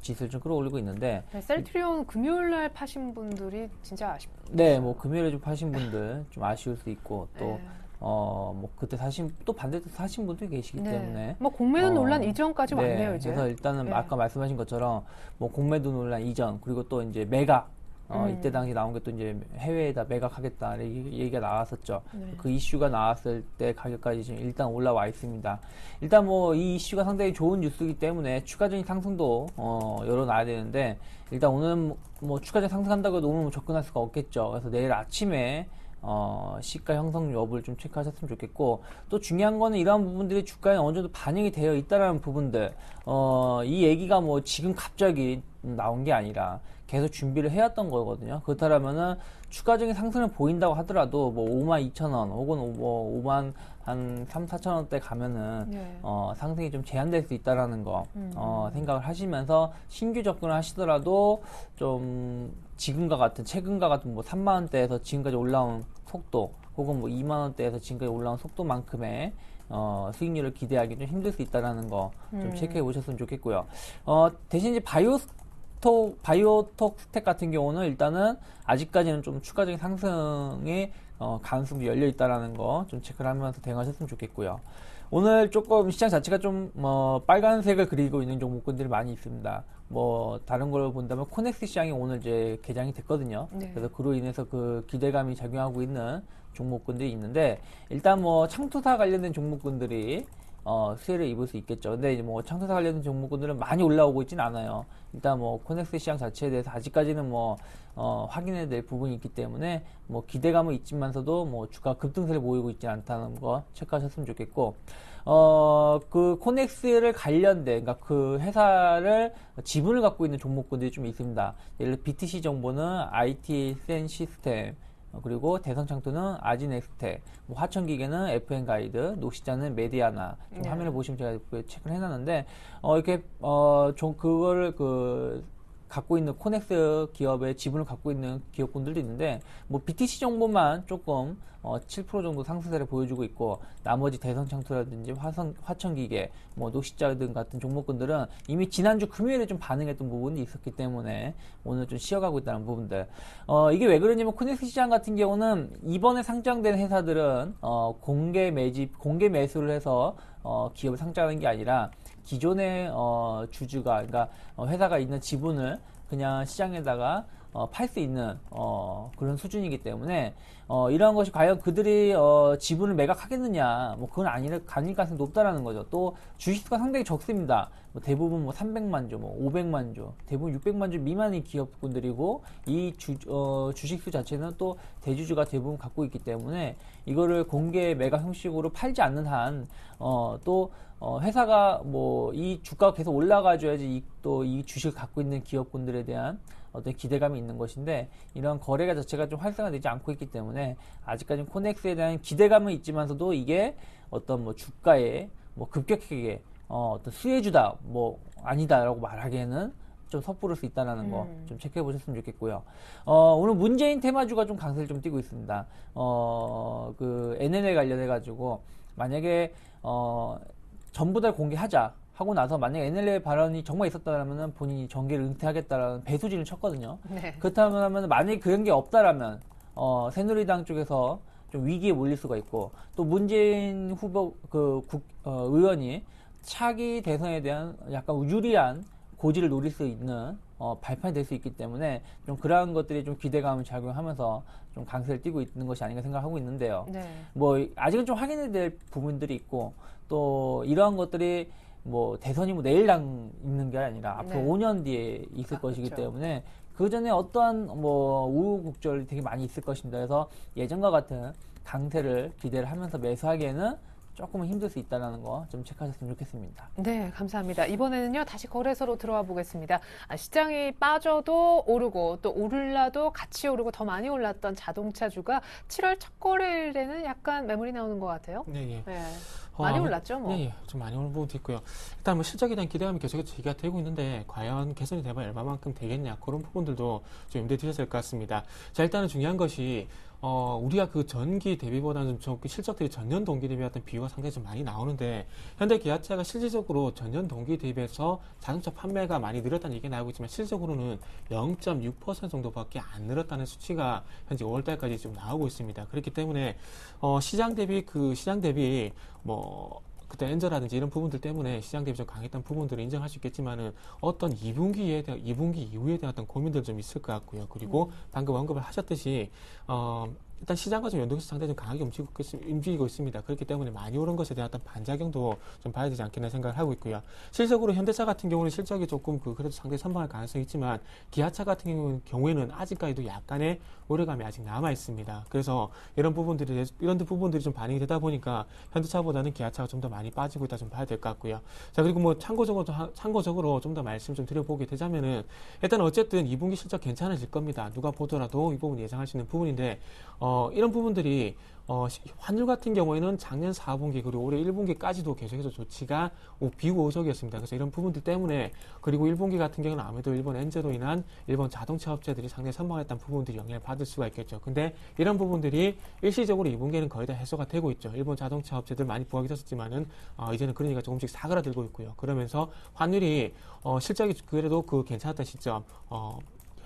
D: 지수를 좀 끌어올리고 있는데
A: 네, 셀트리온 금요일날 파신 분들이 진짜 아쉽죠.
D: 네, 금요일에 좀 파신 분들 좀 아쉬울 수 있고 또
A: 네.
D: 그때 또 반대로 사신 분들이 계시기
A: 네.
D: 때문에.
A: 공매도 논란 이전까지
D: 네,
A: 왔네요, 이제.
D: 그래서 일단은
A: 네.
D: 아까 말씀하신 것처럼 공매도 논란 이전, 그리고 또 이제 매각, 이때 당시 나온 게 또 이제 해외에다 매각하겠다 얘기가 나왔었죠.
A: 네.
D: 그 이슈가 나왔을 때 가격까지 지금 일단 올라와 있습니다. 일단 이 이슈가 상당히 좋은 뉴스이기 때문에 추가적인 상승도 열어놔야 되는데 일단 오늘 추가적인 상승한다고 해도 오늘 접근할 수가 없겠죠. 그래서 내일 아침에 시가 형성 여부를 좀 체크하셨으면 좋겠고, 또 중요한 거는 이러한 부분들이 주가에 어느 정도 반영이 되어 있다라는 부분들, 이 얘기가 지금 갑자기 나온 게 아니라 계속 준비를 해왔던 거거든요. 그렇다면은 추가적인 상승을 보인다고 하더라도 52,000원 혹은 5만 한 3,4천원대 가면은
A: 네.
D: 상승이 좀 제한될 수 있다라는 거 생각을 하시면서 신규 접근을 하시더라도 좀 최근과 같은 3만원대에서 지금까지 올라온 속도 혹은 2만원대에서 지금까지 올라온 속도만큼의 수익률을 기대하기 좀 힘들 수 있다라는 거 좀 체크해 보셨으면 좋겠고요. 대신 이제 바이오톡 스택 같은 경우는 일단은 아직까지는 좀 추가적인 상승의 가능성이 열려 있다라는 거 좀 체크를 하면서 대응하셨으면 좋겠고요. 오늘 조금 시장 자체가 좀 빨간색을 그리고 있는 종목군들이 많이 있습니다. 뭐 다른 걸 본다면 코넥스 시장이 오늘 이제 개장이 됐거든요.
A: 네.
D: 그래서 그로 인해서 그 기대감이 작용하고 있는 종목군들이 있는데 일단 뭐 창투사 관련된 종목군들이 수혜를 입을 수 있겠죠. 근데 이제 뭐 창투사 관련된 종목군들은 많이 올라오고 있진 않아요. 일단 뭐 코넥스 시장 자체에 대해서 아직까지는 확인해야 될 부분이 있기 때문에 뭐 기대감은 있지만서도 뭐 주가 급등세를 보이고 있지 않다는 거 체크하셨으면 좋겠고, 그 코넥스를 관련된, 그러니까 그 회사를 지분을 갖고 있는 종목군들이 좀 있습니다. 예를 들어 BTC 정보는 IT 센 시스템, 그리고 대성창투는 아진엑스텍, 뭐 화천기계는 FN가이드, 녹시자는 메디아나.
A: 네.
D: 화면을 보시면 제가 체크를 해놨는데 이렇게 그거를 갖고 있는 코넥스 기업의 지분을 갖고 있는 기업군들도 있는데 뭐 BTC 정보만 조금 7% 정도 상승세를 보여주고 있고 나머지 대성창투라든지 화천기계, 뭐 녹시자 등 같은 종목군들은 이미 지난주 금요일에 좀 반응했던 부분이 있었기 때문에 오늘 좀 쉬어가고 있다는 부분들. 이게 왜 그러냐면 코넥스 시장 같은 경우는 이번에 상장된 회사들은 공개 매수를 해서 기업을 상장하는 게 아니라 기존의 주주가, 그러니까 회사가 있는 지분을 그냥 시장에다가 팔 수 있는 그런 수준이기 때문에 이러한 것이 과연 그들이 지분을 매각하겠느냐, 뭐 그건 아닐 가능성이 높다라는 거죠. 또 주식수가 상당히 적습니다. 뭐 대부분 뭐 300만 주, 뭐 500만 주, 대부분 600만 주 미만의 기업군들이고 이 주식수 자체는 또 대주주가 대부분 갖고 있기 때문에 이거를 공개 매각 형식으로 팔지 않는 한 또 회사가 뭐 이 주가가 계속 올라가줘야지 또 이 주식을 갖고 있는 기업군들에 대한 어떤 기대감이 있는 것인데 이런 거래가 자체가 좀 활성화되지 않고 있기 때문에 아직까지는 코넥스에 대한 기대감은 있지만서도 이게 어떤 뭐 주가에 뭐 급격하게 어떤 수혜주다 뭐 아니다라고 말하기에는 좀 섣부를 수 있다는 거 좀 체크해 보셨으면 좋겠고요. 오늘 문재인 테마주가 좀 강세를 좀 띠고 있습니다. 그 NLL 관련해 가지고 만약에 전부 다 공개하자 하고 나서 만약에 NLL 발언이 정말 있었다면 본인이 정계를 은퇴하겠다라는 배수진을 쳤거든요.
A: 네.
D: 그렇다면 만약에 그런 게 없다라면 새누리당 쪽에서 좀 위기에 몰릴 수가 있고 또 문재인 후보 의원이 차기 대선에 대한 약간 유리한 고지를 노릴 수 있는 발판이 될 수 있기 때문에 좀 그러한 것들이 좀 기대감을 작용하면서 좀 강세를 띠고 있는 것이 아닌가 생각하고 있는데요.
A: 네.
D: 뭐 아직은 좀 확인해야 될 부분들이 있고 또 이러한 것들이 뭐 대선이 뭐 내일 있는 게 아니라 앞으로
A: 네.
D: 5년 뒤에 있을 것이기
A: 그렇죠.
D: 때문에 그 전에 어떠한 뭐 우후국절이 되게 많이 있을 것입니다. 그래서 예전과 같은 강세를 기대를 하면서 매수하기에는 조금은 힘들 수 있다는 거 좀 체크하셨으면 좋겠습니다.
A: 네, 감사합니다. 이번에는요, 다시 거래소로 들어와 보겠습니다. 시장이 빠져도 오르고 또 오를라도 같이 오르고 더 많이 올랐던 자동차주가 7월 첫 거래일에는 약간 매물이 나오는 것 같아요.
C: 네, 예.
A: 네. 많이 올랐죠, 뭐.
C: 네, 좀 많이 오른 부분도 있고요. 일단 뭐 실적에 대한 기대감이 계속해서 제기가 되고 있는데 과연 개선이 되면 얼마만큼 되겠냐 그런 부분들도 좀 염두에 두셔야 될 것 같습니다. 자, 일단은 중요한 것이 우리가 그 전기 대비보다는 좀 실적들이 전년 동기 대비했던 비율가 상당히 좀 많이 나오는데 현대 기아차가 실질적으로 전년 동기 대비해서 자동차 판매가 많이 늘었다는 얘기가 나오고 있지만 실질적으로는 0.6% 정도밖에 안 늘었다는 수치가 현재 5월달까지 좀 나오고 있습니다. 그렇기 때문에 시장 대비 뭐 그때 엔저라든지 이런 부분들 때문에 시장 대비 좀 강했던 부분들을 인정할 수 있겠지만은 어떤 2분기 이후에 대한 어떤 고민들 좀 있을 것 같고요. 그리고 방금 언급을 하셨듯이 일단 시장과 좀 연동해서 상당히 좀 강하게 움직이고 있습니다. 그렇기 때문에 많이 오른 것에 대한 어떤 반작용도 좀 봐야 되지 않겠나 생각을 하고 있고요. 실적으로 현대차 같은 경우는 실적이 조금 그래도 상당히 선방할 가능성이 있지만 기아차 같은 경우에는 아직까지도 약간의 오래감이 아직 남아 있습니다. 그래서 이런 부분들이 좀 반영이 되다 보니까 현대차보다는 기아차가 좀 더 많이 빠지고 있다 좀 봐야 될 것 같고요. 자, 그리고 뭐 참고적으로 좀 더 말씀 좀 드려보게 되자면은 일단 어쨌든 2분기 실적 괜찮아질 겁니다. 누가 보더라도 이 부분 예상할 수 있는 부분인데 이런 부분들이 환율 같은 경우에는 작년 4분기 그리고 올해 1분기까지도 계속해서 조치가 비우호적이었습니다. 그래서 이런 부분들 때문에 그리고 1분기 같은 경우는 아무래도 일본 엔저로 인한 일본 자동차 업체들이 상당히 선방했던 부분들이 영향을 받을 수가 있겠죠. 근데 이런 부분들이 일시적으로 2분기에는 거의 다 해소가 되고 있죠. 일본 자동차 업체들 많이 부각이 됐었지만은 이제는 그러니까 조금씩 사그라들고 있고요. 그러면서 환율이 실적이 그래도 그 괜찮았던 시점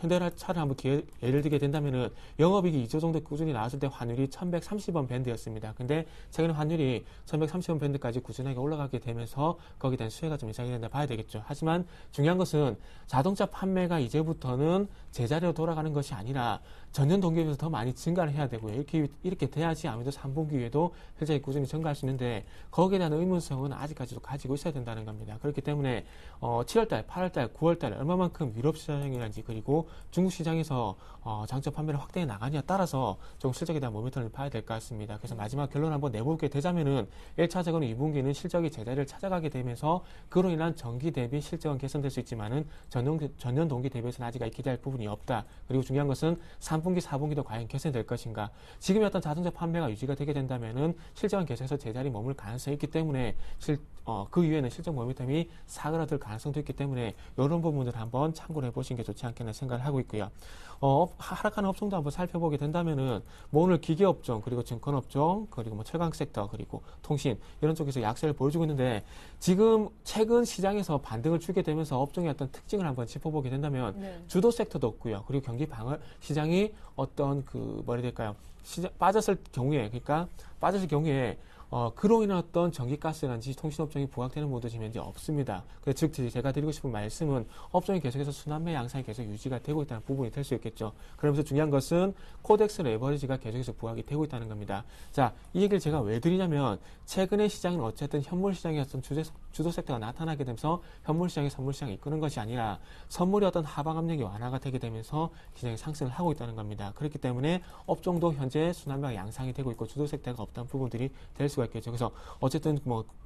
C: 현대차를 한번 예를 들게 된다면은 영업이익이 2조 정도 꾸준히 나왔을 때 환율이 1130원 밴드였습니다. 근데 최근에 환율이 1130원 밴드까지 꾸준하게 올라가게 되면서 거기에 대한 수혜가 좀 예상이 된다 봐야 되겠죠. 하지만 중요한 것은 자동차 판매가 이제부터는 제자리로 돌아가는 것이 아니라 전년 동기에 비해서 더 많이 증가를 해야 되고요. 이렇게 돼야지 아무래도 3분기에도 실적이 꾸준히 증가할 수 있는데 거기에 대한 의문성은 아직까지도 가지고 있어야 된다는 겁니다. 그렇기 때문에 7월달, 8월달, 9월달 얼마만큼 유럽 시장이라든지 그리고 중국 시장에서 장점 판매를 확대해 나가냐에 따라서 좀 실적에 대한 모멘텀을 봐야 될 것 같습니다. 그래서 마지막 결론 한번 내볼게 되자면은 1차적으로 2분기는 실적이 제자리를 찾아가게 되면서 그로 인한 전기 대비 실적은 개선될 수 있지만은 전년 동기 대비해서는 아직 기대할 부분이 없다. 그리고 중요한 것은 3분기, 4분기도 과연 개선될 것인가. 지금의 어떤 자동차 판매가 유지가 되게 된다면은 실적은 계속해서 제자리 머물 가능성이 있기 때문에 그 이후에는 실적 모멘텀이 사그라들 가능성도 있기 때문에 이런 부분들 한번 참고를 해보시는 게 좋지 않겠나 생각을 하고 있고요. 하락하는 업종도 한번 살펴보게 된다면은 오늘 기계업종 그리고 증권업종 그리고 철강 섹터 그리고 통신 이런 쪽에서 약세를 보여주고 있는데 지금 최근 시장에서 반등을 주게 되면서 업종의 어떤 특징을 한번 짚어보게 된다면 주도 섹터도 없고요. 그리고 경기 방어 시장이 어떤 빠졌을 경우에 그로 인한 어떤 전기가스라든지 통신업종이 부각되는 모습이 지금 현재 없습니다. 즉, 제가 드리고 싶은 말씀은 업종이 계속해서 순환매 양상이 계속 유지가 되고 있다는 부분이 될 수 있겠죠. 그러면서 중요한 것은 코덱스 레버리지가 계속해서 부각이 되고 있다는 겁니다. 자, 이 얘기를 제가 왜 드리냐면 최근의 시장은 어쨌든 현물 시장의 어떤 주도 섹터가 나타나게 되면서 현물 시장이 선물 시장이 이끄는 것이 아니라 선물의 어떤 하방 압력이 완화가 되게 되면서 시장이 상승을 하고 있다는 겁니다. 그렇기 때문에 업종도 현재 순환매가 양상이 되고 있고 주도 섹터가 없다는 부분들이 될 수가 있겠죠. 그래서 어쨌든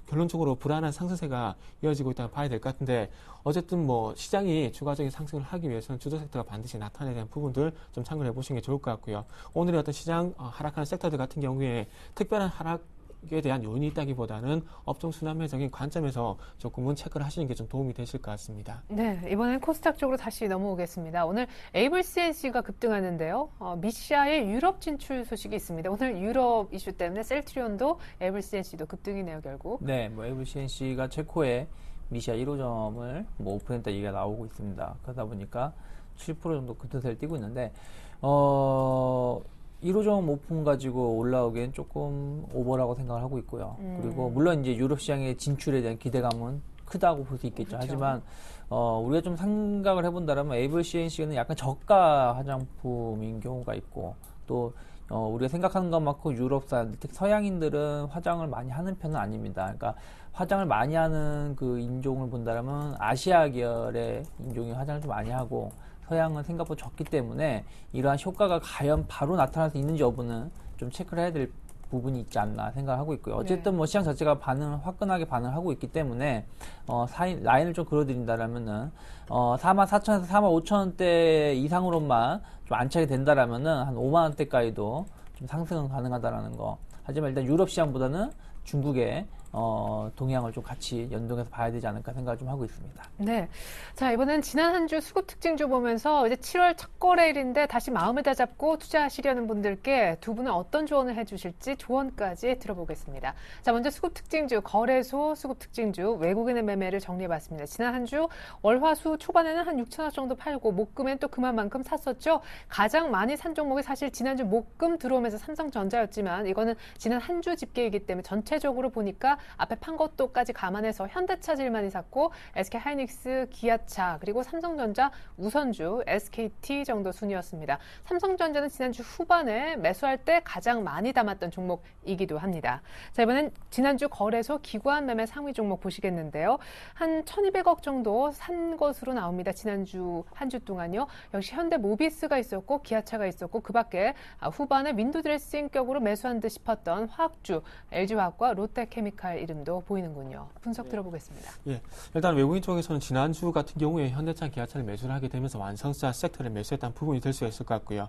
C: 결론적으로 불안한 상승세가 이어지고 있다고 봐야 될 것 같은데 어쨌든 시장이 추가적인 상승을 하기 위해서는 주도 섹터가 반드시 나타나야 되는 부분들 좀 참고를 해보시는 게 좋을 것 같고요. 오늘의 어떤 시장 하락하는 섹터들 같은 경우에 특별한 하락에 대한 요인이 있다기보다는 업종 순환매적인 관점에서 조금은 체크를 하시는 게 좀 도움이 되실 것 같습니다.
A: 네, 이번엔 코스닥 쪽으로 다시 넘어오겠습니다. 오늘 에이블 CNC가 급등하는데요. 미시아의 유럽 진출 소식이 있습니다. 오늘 유럽 이슈 때문에 셀트리온도 에이블 CNC도 급등이네요, 결국.
D: 네, 에이블 CNC가 체코의 미시아 1호점을 오픈했다 얘기가 나오고 있습니다. 그러다 보니까 7% 정도 급등세를 띄고 있는데 1호점 오픈 가지고 올라오기엔 조금 오버라고 생각을 하고 있고요. 그리고 물론 이제 유럽 시장의 진출에 대한 기대감은 크다고 볼 수 있겠죠.
A: 그렇죠.
D: 하지만 우리가 좀 생각을 해본다면 에이블 CNC는 약간 저가 화장품인 경우가 있고 또 우리가 생각하는 것만큼 유럽 사람들, 특히 서양인들은 화장을 많이 하는 편은 아닙니다. 그러니까 화장을 많이 하는 그 인종을 본다면 아시아 계열의 인종이 화장을 좀 많이 하고 서양은 생각보다 적기 때문에 이러한 효과가 과연 바로 나타날 수 있는지 여부는 좀 체크를 해야 될 부분이 있지 않나 생각하고 있고요. 어쨌든 시장 자체가 화끈하게 반응하고 있기 때문에 라인을 좀 그려드린다라면은 44,000에서 45,000원대 이상으로만 좀 안착이 된다라면은 한 5만 원대까지도 좀 상승은 가능하다라는 거. 하지만 일단 유럽 시장보다는 중국의 동향을 좀 같이 연동해서 봐야 되지 않을까 생각을 좀 하고 있습니다.
A: 네. 자, 이번엔 지난 한 주 수급 특징주 보면서 이제 7월 첫 거래일인데 다시 마음에다 잡고 투자하시려는 분들께 두 분은 어떤 조언을 해주실지 조언까지 들어보겠습니다. 자, 먼저 수급 특징주, 거래소 수급 특징주, 외국인의 매매를 정리해봤습니다. 지난 한 주 월화수 초반에는 한 6천억 정도 팔고 목금엔 또 그만큼 샀었죠. 가장 많이 산 종목이 사실 지난주 목금 들어오면서 삼성전자였지만 이거는 지난 한 주 집계이기 때문에 전체적으로 보니까 앞에 판 것도까지 감안해서 현대차 제일 많이 샀고 SK하이닉스, 기아차 그리고 삼성전자, 우선주, SKT 정도 순이었습니다. 삼성전자는 지난주 후반에 매수할 때 가장 많이 담았던 종목이기도 합니다. 자, 이번엔 지난주 거래소 기관 매매 상위 종목 보시겠는데요. 한 1,200억 정도 산 것으로 나옵니다. 지난주 한 주 동안요. 역시 현대모비스가 있었고 기아차가 있었고 그 밖에 후반에 윈도드레싱격으로 매수한 듯 싶었던 화학주, LG화학과 롯데케미칼 이름도 보이는군요. 분석 들어보겠습니다.
C: 예, 일단 외국인 쪽에서는 지난주 같은 경우에 현대차, 기아차를 매수를 하게 되면서 완성차 섹터를 매수했다는 부분이 될 수가 있을 것 같고요.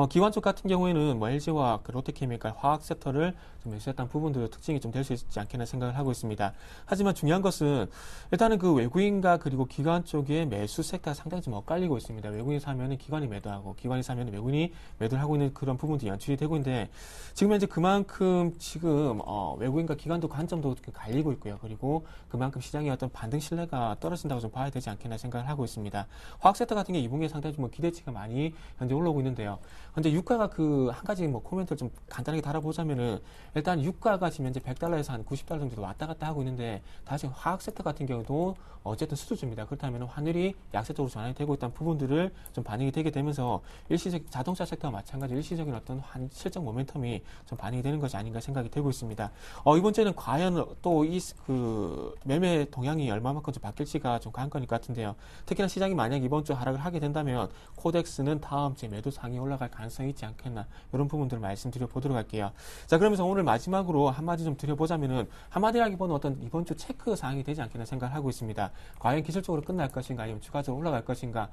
C: 기관 쪽 같은 경우에는 LG화학, 롯데케미칼, 화학 섹터를 좀 매수했다는 부분도 특징이 좀 될 수 있지 않겠나 생각을 하고 있습니다. 하지만 중요한 것은 일단은 그 외국인과 그리고 기관 쪽의 매수 섹터가 상당히 좀 엇갈리고 있습니다. 외국인이 사면은 기관이 매도하고 기관이 사면은 외국인이 매도를 하고 있는 그런 부분도 연출이 되고 있는데 지금 현재 그만큼 지금 외국인과 기관도 관점 관점도 갈리고 있고요. 그리고 그만큼 시장의 어떤 반등 신뢰가 떨어진다고 좀 봐야 되지 않겠나 생각을 하고 있습니다. 화학섹터 같은 게 2분기에 상당히 좀 기대치가 많이 현재 올라오고 있는데요. 근데 유가가 그 한 가지 뭐 코멘트를 좀 간단하게 달아보자면은 일단 유가가 지금 현재 $100에서 한 $90 정도 왔다 갔다 하고 있는데 다시 화학섹터 같은 경우도 어쨌든 수주입니다. 그렇다면 환율이 약세적으로 전환이 되고 있다는 부분들을 좀 반영이 되게 되면서 일시적 자동차 섹터와 마찬가지로 일시적인 어떤 실적 모멘텀이 좀 반영이 되는 것이 아닌가 생각이 되고 있습니다. 이번 주에는 과연 또 이 그 매매 동향이 얼마만큼 좀 바뀔지가 좀 관건일 것 같은데요. 특히나 시장이 만약 이번 주 하락을 하게 된다면 코덱스는 다음 주에 매도 상이 올라갈 가능성이 있지 않겠나 이런 부분들을 말씀드려 보도록 할게요. 자, 그러면서 오늘 마지막으로 한마디 좀 드려보자면은 한마디라기보다는 어떤 이번 주 체크 사항이 되지 않겠나 생각을 하고 있습니다. 과연 기술적으로 끝날 것인가 아니면 추가적으로 올라갈 것인가.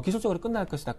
C: 기술적으로 끝날 것이다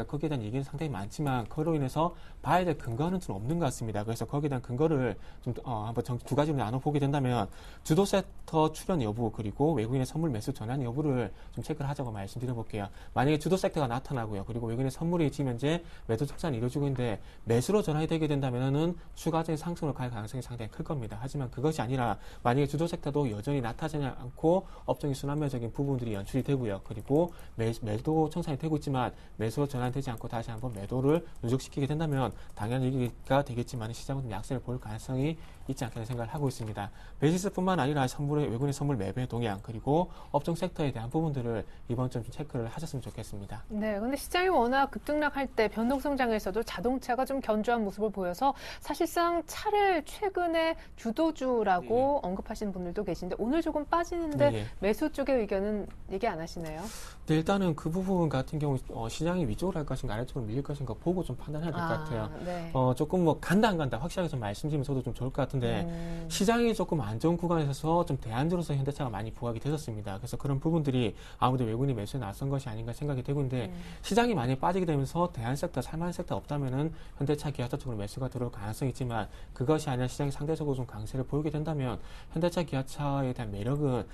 C: 거기에 대한 얘기는 상당히 많지만 그로 인해서 봐야 될 근거는 좀 없는 것 같습니다. 그래서 거기에 대한 근거를 좀 한번 두 가지로 나눠보게 된다면 주도 섹터 출현 여부 그리고 외국인의 선물 매수 전환 여부를 좀 체크를 하자고 말씀드려볼게요. 만약에 주도 섹터가 나타나고요. 그리고 외국인의 선물이 지금 현재 매도 특산이 이루어지고 있는데 매수로 전환이 되게 된다면은 추가적인 상승으로 갈 가능성이 상당히 클 겁니다. 하지만 그것이 아니라 만약에 주도 섹터도 여전히 나타나지 않고 업종이 순환매적인 부분들이 연출이 되고요. 그리고 매도 청산이 되고 있지만 매수로 전환되지 않고 다시 한번 매도를 누적시키게 된다면 당연한 얘기가 되겠지만 시장은 좀 약세를 볼 가능성이 있지 않겠나 생각을 하고 있습니다. 베이시스뿐만 아니라 외국인의 선물 매매 동향 그리고 업종 섹터에 대한 부분들을 이번 주 좀 체크를 하셨으면 좋겠습니다.
A: 네, 근데 시장이 워낙 급등락할 때 변동성장에서도 자동차가 좀 견조한 모습을 보여서 사실상 차를 최근에 주도주라고 언급하시는 분들도 계신데 오늘 조금 빠지는데 매수 쪽의 의견은 얘기 안 하시네요.
C: 네, 일단은 그 부분 같은 경우 시장이 위쪽으로 할 것인가 아래쪽으로 밀릴 것인가 보고 좀 판단해야 될 것 같아요.
A: 네.
C: 조금 뭐 간다 안 간다 확실하게 좀 말씀드리면 저도 좀 좋을 것 같은데 시장이 조금 안정 구간에 서서 좀 대안주로서 현대차가 많이 부각이 되었습니다. 그래서 그런 부분들이 아무래도 외국인이 매수에 나선 것이 아닌가 생각이 되고 있는데 시장이 많이 빠지게 되면서 대안 섹터, 살만한 섹터 없다면은 현대차, 기아차 쪽으로 매수가 들어올 가능성이 있지만 그것이 아니라 시장이 상대적으로 좀 강세를 보이게 된다면 현대차, 기아차에 대한 매력은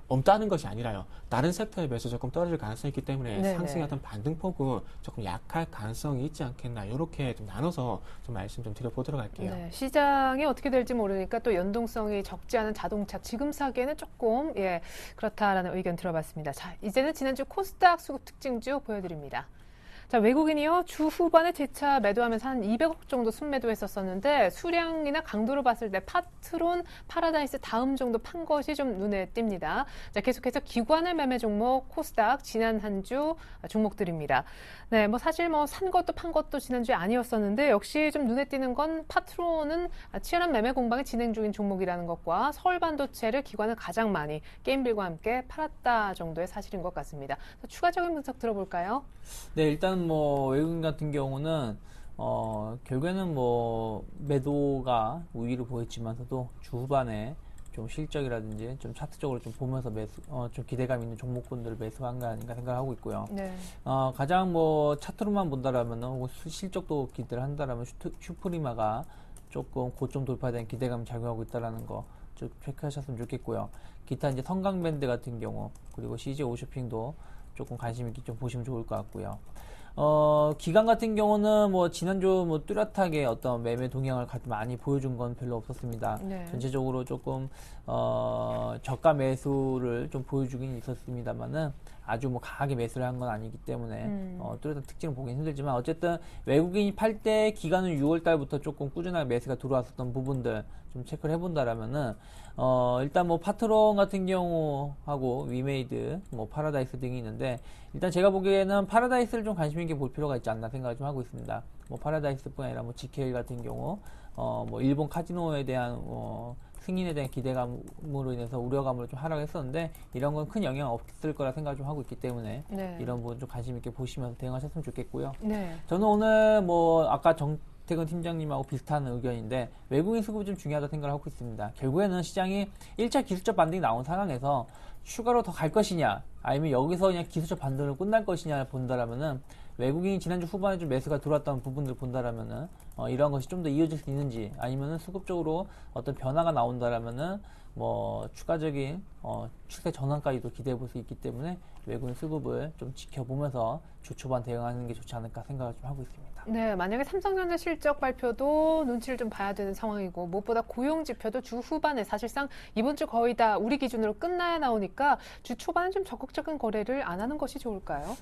C: 없다는 것이 아니라요. 다른 섹터의 매수 조금 떨어질 가능성이 있기 때문에 상승의 어떤 반등폭은 조금 약할 가능성이 있지 않겠나 이렇게 좀 나눠서 좀 말씀 좀 드려보도록 할게요.
A: 네, 시장이 어떻게 될지 모르니까 또 연동성이 적지 않은 자동차 지금 사기에는 조금 그렇다라는 의견 들어봤습니다. 자, 이제는 지난주 코스닥 수급 특징주 보여드립니다. 자, 외국인이요. 주 후반에 재차 매도하면서 한 200억 정도 순매도했었었는데 수량이나 강도로 봤을 때 파트론, 파라다이스 다음 정도 판 것이 좀 눈에 띕니다. 자, 계속해서 기관의 매매 종목 코스닥 지난 한 주 종목들입니다. 네, 뭐 사실 뭐 산 것도 판 것도 지난주에 아니었었는데 역시 좀 눈에 띄는 건 파트론은 치열한 매매 공방이 진행 중인 종목이라는 것과 서울 반도체를 기관은 가장 많이 게임빌과 함께 팔았다 정도의 사실인 것 같습니다. 추가적인 분석 들어볼까요?
D: 네, 일단 뭐 외국인 같은 경우는 결국에는 뭐 매도가 우위를 보였지만서도 주 후반에 좀 실적이라든지 좀 차트적으로 좀 보면서 좀 기대감 있는 종목군들을 매수한 거 아닌가 생각하고 있고요.
A: 네.
D: 가장 뭐 차트로만 본다라면은 혹은 실적도 기대를 한다라면 슈프리마가 조금 고점 돌파된 기대감이 작용하고 있다라는 거 좀 체크하셨으면 좋겠고요. 기타 이제 성강밴드 같은 경우 그리고 CJ 오쇼핑도 조금 관심 있게 좀 보시면 좋을 것 같고요. 기간 같은 경우는 뭐 지난주 뭐 뚜렷하게 어떤 매매 동향을 많이 보여준 건 별로 없었습니다.
A: 네.
D: 전체적으로 조금 저가 매수를 좀 보여주긴 있었습니다만은 아주 뭐 강하게 매수를 한 건 아니기 때문에 뚜렷한 특징을 보긴 힘들지만 어쨌든 외국인이 팔 때 기간은 6월 달부터 조금 꾸준하게 매수가 들어왔었던 부분들 좀 체크를 해본다라면은 일단 뭐 파트론 같은 경우하고 위메이드, 뭐 파라다이스 등이 있는데 일단 제가 보기에는 파라다이스를 좀 관심 있게 볼 필요가 있지 않나 생각을 좀 하고 있습니다. 뭐 파라다이스뿐 아니라 뭐 GK 같은 경우 뭐 일본 카지노에 대한 승인에 대한 기대감으로 인해서 우려감으로 좀 하락했었는데 이런 건 큰 영향 없을 거라 생각을 좀 하고 있기 때문에 이런 부분 좀 관심 있게 보시면서 대응하셨으면 좋겠고요. 저는 오늘 뭐 아까 정태근 팀장님하고 비슷한 의견인데 외국인 수급이 좀 중요하다 생각을 하고 있습니다. 결국에는 시장이 1차 기술적 반등이 나온 상황에서 추가로 더 갈 것이냐 아니면 여기서 그냥 기술적 반등을 끝날 것이냐 본다라면은 외국인이 지난주 후반에 좀 매수가 들어왔던 부분들 본다라면은 이런 것이 좀 더 이어질 수 있는지 아니면은 수급적으로 어떤 변화가 나온다라면은 뭐 추가적인 추세 전환까지도 기대해 볼 수 있기 때문에 외국인 수급을 좀 지켜보면서 주 초반 대응하는 게 좋지 않을까 생각을 좀 하고 있습니다.
A: 네, 만약에 삼성전자 실적 발표도 눈치를 좀 봐야 되는 상황이고 무엇보다 고용 지표도 주 후반에 사실상 이번 주 거의 다 우리 기준으로 끝나야 나오니까 주 초반에 좀 적극적인 거래를 안 하는 것이 좋을까요?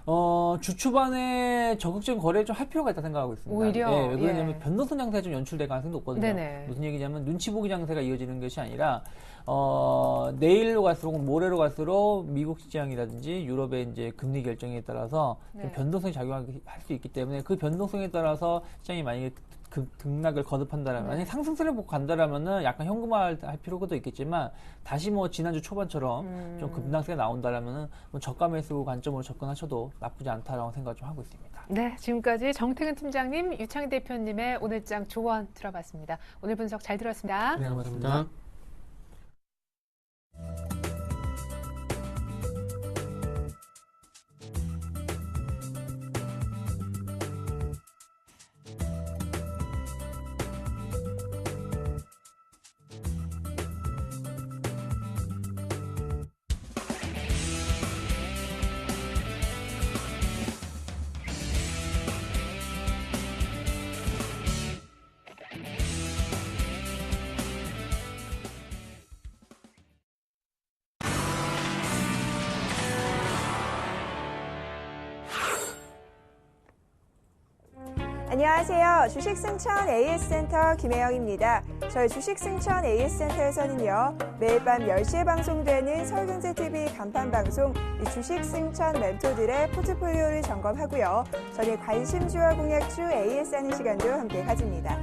D: 주 초반에 적극적인 거래를 좀 할 필요가 있다 생각하고 있습니다.
A: 오히려?
D: 네, 왜 그러냐면
A: 예.
D: 변동성 장세가 좀 연출될 가능성이 높거든요.
A: 네네.
D: 무슨 얘기냐면 눈치 보기 장세가 이어지는 것이 아니라 내일로 갈수록 모레로 갈수록 미국 시장이라든지 유럽의 이제 금리 결정에 따라서 좀
A: 네.
D: 변동성이 작용할 수 있기 때문에 그 변동성에 따라서 시장이 만약에 등락을 거듭한다면 만약에 상승세를 보고 간다라면은 약간 현금화할 필요도 있겠지만 다시 뭐 지난주 초반처럼 좀 급락세가 나온다라면은 뭐 저가 매수 관점으로 접근하셔도 나쁘지 않다라고 생각을 좀 하고 있습니다.
A: 네, 지금까지 정태근 팀장님, 유창희 대표님의 오늘장 조언 들어봤습니다. 오늘 분석 잘 들었습니다.
C: 네, 감사합니다.
G: 안녕하세요. 주식승천 AS센터 김혜영입니다. 저희 주식승천 AS센터에서는요. 매일 밤 10시에 방송되는 서울경제TV 간판방송 주식승천 멘토들의 포트폴리오를 점검하고요. 저희 관심주와 공약주 AS하는 시간도 함께 가집니다.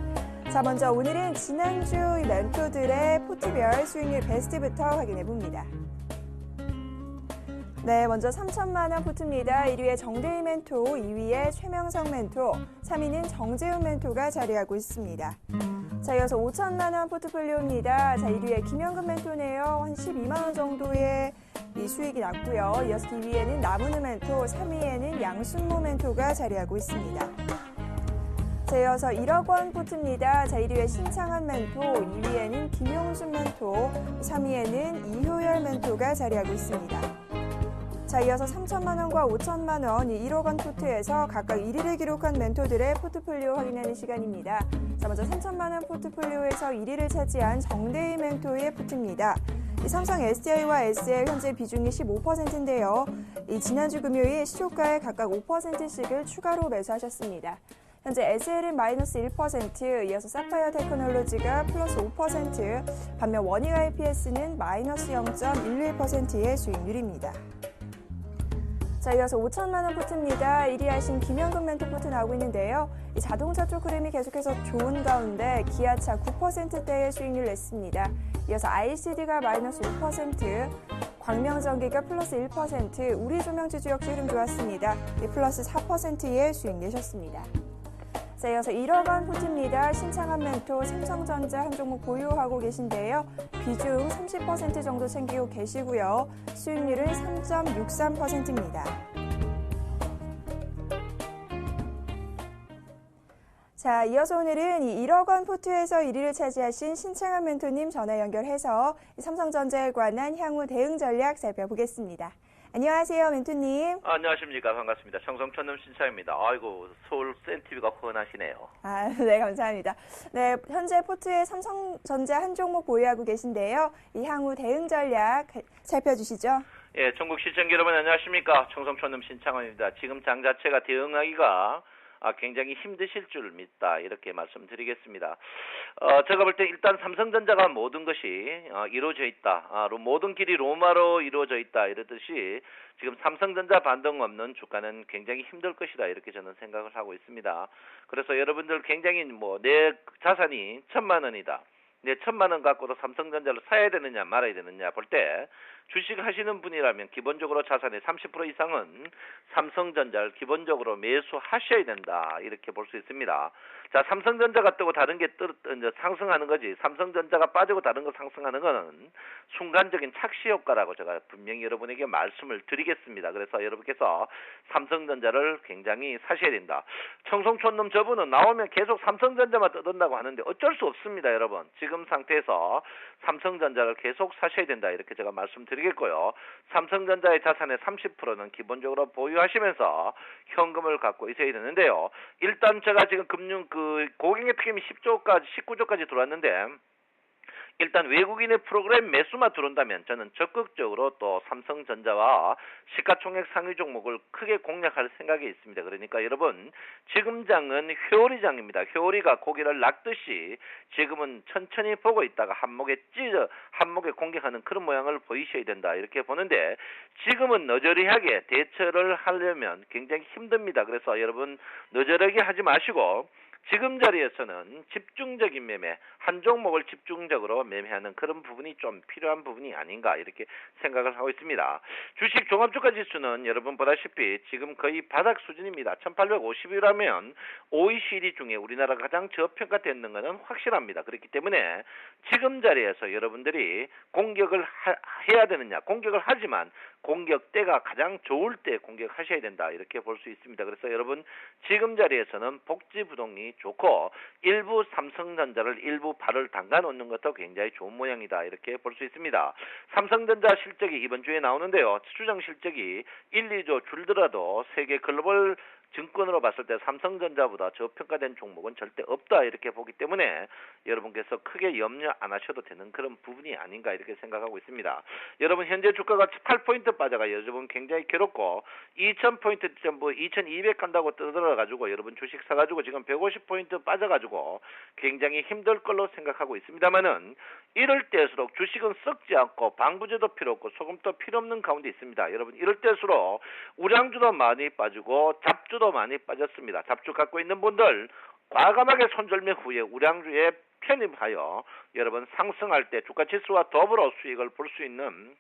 G: 자, 먼저 오늘은 지난주 멘토들의 포트별 수익률 베스트부터 확인해봅니다. 네, 먼저 3천만 원 포트입니다. 1위에 정대희 멘토, 2위에 최명성 멘토, 3위는 정재훈 멘토가 자리하고 있습니다. 자, 이어서 5천만 원 포트폴리오입니다. 자, 1위에 김영근 멘토네요. 한 12만 원 정도의 이 수익이 났고요. 이어서 2위에는 남은우 멘토, 3위에는 양순모 멘토가 자리하고 있습니다. 자, 이어서 1억 원 포트입니다. 자, 1위에 신창한 멘토, 2위에는 김용순 멘토, 3위에는 이효열 멘토가 자리하고 있습니다. 자, 이어서 3천만 원과 5천만 원, 1억 원 포트에서 각각 1위를 기록한 멘토들의 포트폴리오 확인하는 시간입니다. 자, 먼저 3천만 원 포트폴리오에서 1위를 차지한 정대희 멘토의 포트입니다. 이 삼성 SDI와 SL 현재 비중이 15%인데요. 이 지난주 금요일 시초가에 각각 5%씩을 추가로 매수하셨습니다. 현재 SL은 마이너스 1%, 이어서 사파이어 테크놀로지가 플러스 5%, 반면 원익 IPS는 마이너스 0.11%의 수익률입니다. 자, 이어서 5천만 원 포트입니다. 1위 하신 김영근 멘토 포트 나오고 있는데요. 이 자동차 쪽 흐름이 계속해서 좋은 가운데 기아차 9%대의 수익률을 냈습니다. 이어서 ICD가 마이너스 5%, 광명전기가 플러스 1%, 우리조명주주 역시 흐름 좋았습니다. 플러스 4%의 수익 내셨습니다. 자, 이어서 1억 원 포트입니다. 신창한 멘토, 삼성전자 한 종목 보유하고 계신데요. 비중 30% 정도 챙기고 계시고요. 수익률은 3.63%입니다. 자, 이어서 오늘은 이 1억 원 포트에서 1위를 차지하신 신창한 멘토님 전화 연결해서 삼성전자에 관한 향후 대응 전략 살펴보겠습니다. 안녕하세요, 멘토님.
H: 안녕하십니까. 반갑습니다. 청송천남 신차입니다. 아이고, 서울 센티비가 훤하시네요.
G: 네, 감사합니다. 네, 현재 포트에 삼성전자 한 종목 보유하고 계신데요. 이 향후 대응 전략 살펴주시죠.
H: 예, 전국 시청자 여러분 안녕하십니까. 청송천남 신창원입니다. 지금 장 자체가 대응하기가 굉장히 힘드실 줄 믿다 이렇게 말씀드리겠습니다. 제가 볼 때 일단 삼성전자가 모든 것이 이루어져 있다. 모든 길이 로마로 이루어져 있다 이러듯이 지금 삼성전자 반등 없는 주가는 굉장히 힘들 것이다 이렇게 저는 생각을 하고 있습니다. 그래서 여러분들 굉장히 내 자산이 1,000만 원이다. 내 1,000만 원 갖고도 삼성전자를 사야 되느냐 말아야 되느냐 볼 때 주식 하시는 분이라면 기본적으로 자산의 30% 이상은 삼성전자를 기본적으로 매수하셔야 된다 이렇게 볼 수 있습니다. 자, 삼성전자가 뜨고 다른 게 이제 상승하는 거지 삼성전자가 빠지고 다른 거 상승하는 거는 순간적인 착시 효과라고 제가 분명히 여러분에게 말씀을 드리겠습니다. 그래서 여러분께서 삼성전자를 굉장히 사셔야 된다. 청송촌놈 저분은 나오면 계속 삼성전자만 떠든다고 하는데 어쩔 수 없습니다. 여러분 지금 상태에서 삼성전자를 계속 사셔야 된다 이렇게 제가 말씀드립니다. 말씀드리겠고요. 삼성전자의 자산의 30%는 기본적으로 보유하시면서 현금을 갖고 있어야 되는데요. 일단 제가 지금 고객의 특임이 19조까지 들어왔는데 일단 외국인의 프로그램 매수만 들어온다면 저는 적극적으로 또 삼성전자와 시가총액 상위 종목을 크게 공략할 생각이 있습니다. 그러니까 여러분 지금 장은 회오리장입니다. 회오리가 고개를 낚듯이 지금은 천천히 보고 있다가 한목에 공격하는 그런 모양을 보이셔야 된다 이렇게 보는데 지금은 너저리하게 대처를 하려면 굉장히 힘듭니다. 그래서 여러분 너저리하게 하지 마시고 지금 자리에서는 집중적인 매매, 한 종목을 집중적으로 매매하는 그런 부분이 좀 필요한 부분이 아닌가 이렇게 생각을 하고 있습니다. 주식 종합주가지수는 여러분 보다시피 지금 거의 바닥 수준입니다. 1850이라면 OECD 중에 우리나라가 가장 저평가되는 것은 확실합니다. 그렇기 때문에 지금 자리에서 여러분들이 공격을 해야 되느냐, 공격을 하지만 공격 때가 가장 좋을 때 공격하셔야 된다 이렇게 볼 수 있습니다. 그래서 여러분 지금 자리에서는 복지부동이 좋고 일부 삼성전자를 일부 발을 담가 놓는 것도 굉장히 좋은 모양이다 이렇게 볼 수 있습니다. 삼성전자 실적이 이번 주에 나오는데요. 추정 실적이 1, 2조 줄더라도 세계 글로벌 증권으로 봤을 때 삼성전자보다 저평가된 종목은 절대 없다 이렇게 보기 때문에 여러분께서 크게 염려 안 하셔도 되는 그런 부분이 아닌가 이렇게 생각하고 있습니다. 여러분 현재 주가가 8포인트 빠져가 여러분 굉장히 괴롭고 2000포인트 전부 2200 간다고 떠들어가지고 여러분 주식 사가지고 지금 150포인트 빠져가지고 굉장히 힘들 걸로 생각하고 있습니다만은 이럴 때일수록 주식은 썩지 않고 방부제도 필요 없고 소금도 필요 없는 가운데 있습니다. 여러분 이럴 때일수록 우량주도 많이 빠지고 잡주도 많이 빠졌습니다. 잡주 갖고 있는 분들 과감하게 손절매 후에 우량주에 편입하여 여러분 상승할 때 주가지수와 더불어 수익을 볼 수 있는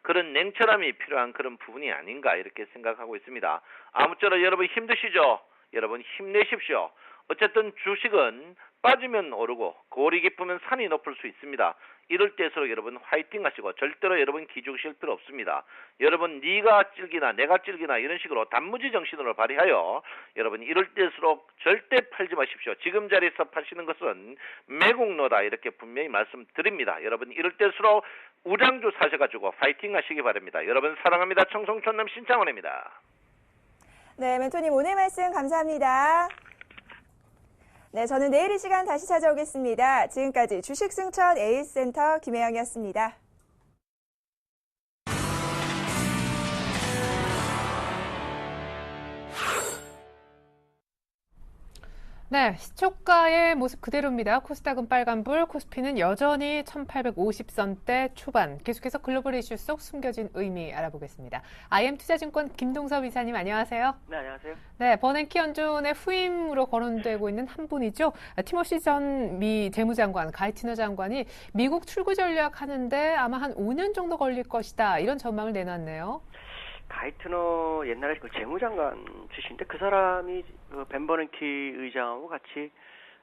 H: 그런 냉철함이 필요한 그런 부분이 아닌가 이렇게 생각하고 있습니다. 아무쪼록 여러분 힘드시죠? 여러분 힘내십시오. 어쨌든 주식은 빠지면 오르고 골이 깊으면 산이 높을 수 있습니다. 이럴 때일수록 여러분 화이팅 하시고 절대로 여러분 기죽으실 필요 없습니다. 여러분 네가 찔기나 내가 찔기나 이런 식으로 단무지 정신으로 발휘하여 여러분 이럴 때일수록 절대 팔지 마십시오. 지금 자리에서 파시는 것은 매국노다 이렇게 분명히 말씀드립니다. 여러분 이럴 때일수록 우량주 사셔가지고 화이팅 하시기 바랍니다. 여러분 사랑합니다. 청송촌남 신창원입니다.
G: 네, 멘토님 오늘 말씀 감사합니다. 네, 저는 내일 이 시간 다시 찾아오겠습니다. 지금까지 주식승천 에이스센터 김혜영이었습니다.
A: 네, 시초가의 모습 그대로입니다. 코스닥은 빨간불, 코스피는 여전히 1850선대 초반. 계속해서 글로벌 이슈 속 숨겨진 의미 알아보겠습니다. IM투자증권 김동섭 이사님 안녕하세요.
I: 네, 안녕하세요.
A: 네, 버냉키 연준의 후임으로 거론되고 있는 한 분이죠. 티머시 전 미 재무장관, 가이티너 장관이 미국 출구 전략 하는데 아마 한 5년 정도 걸릴 것이다. 이런 전망을 내놨네요.
I: 가이트너 옛날에 그 재무장관 출신인데 그 사람이 벤 버냉키 의장하고 같이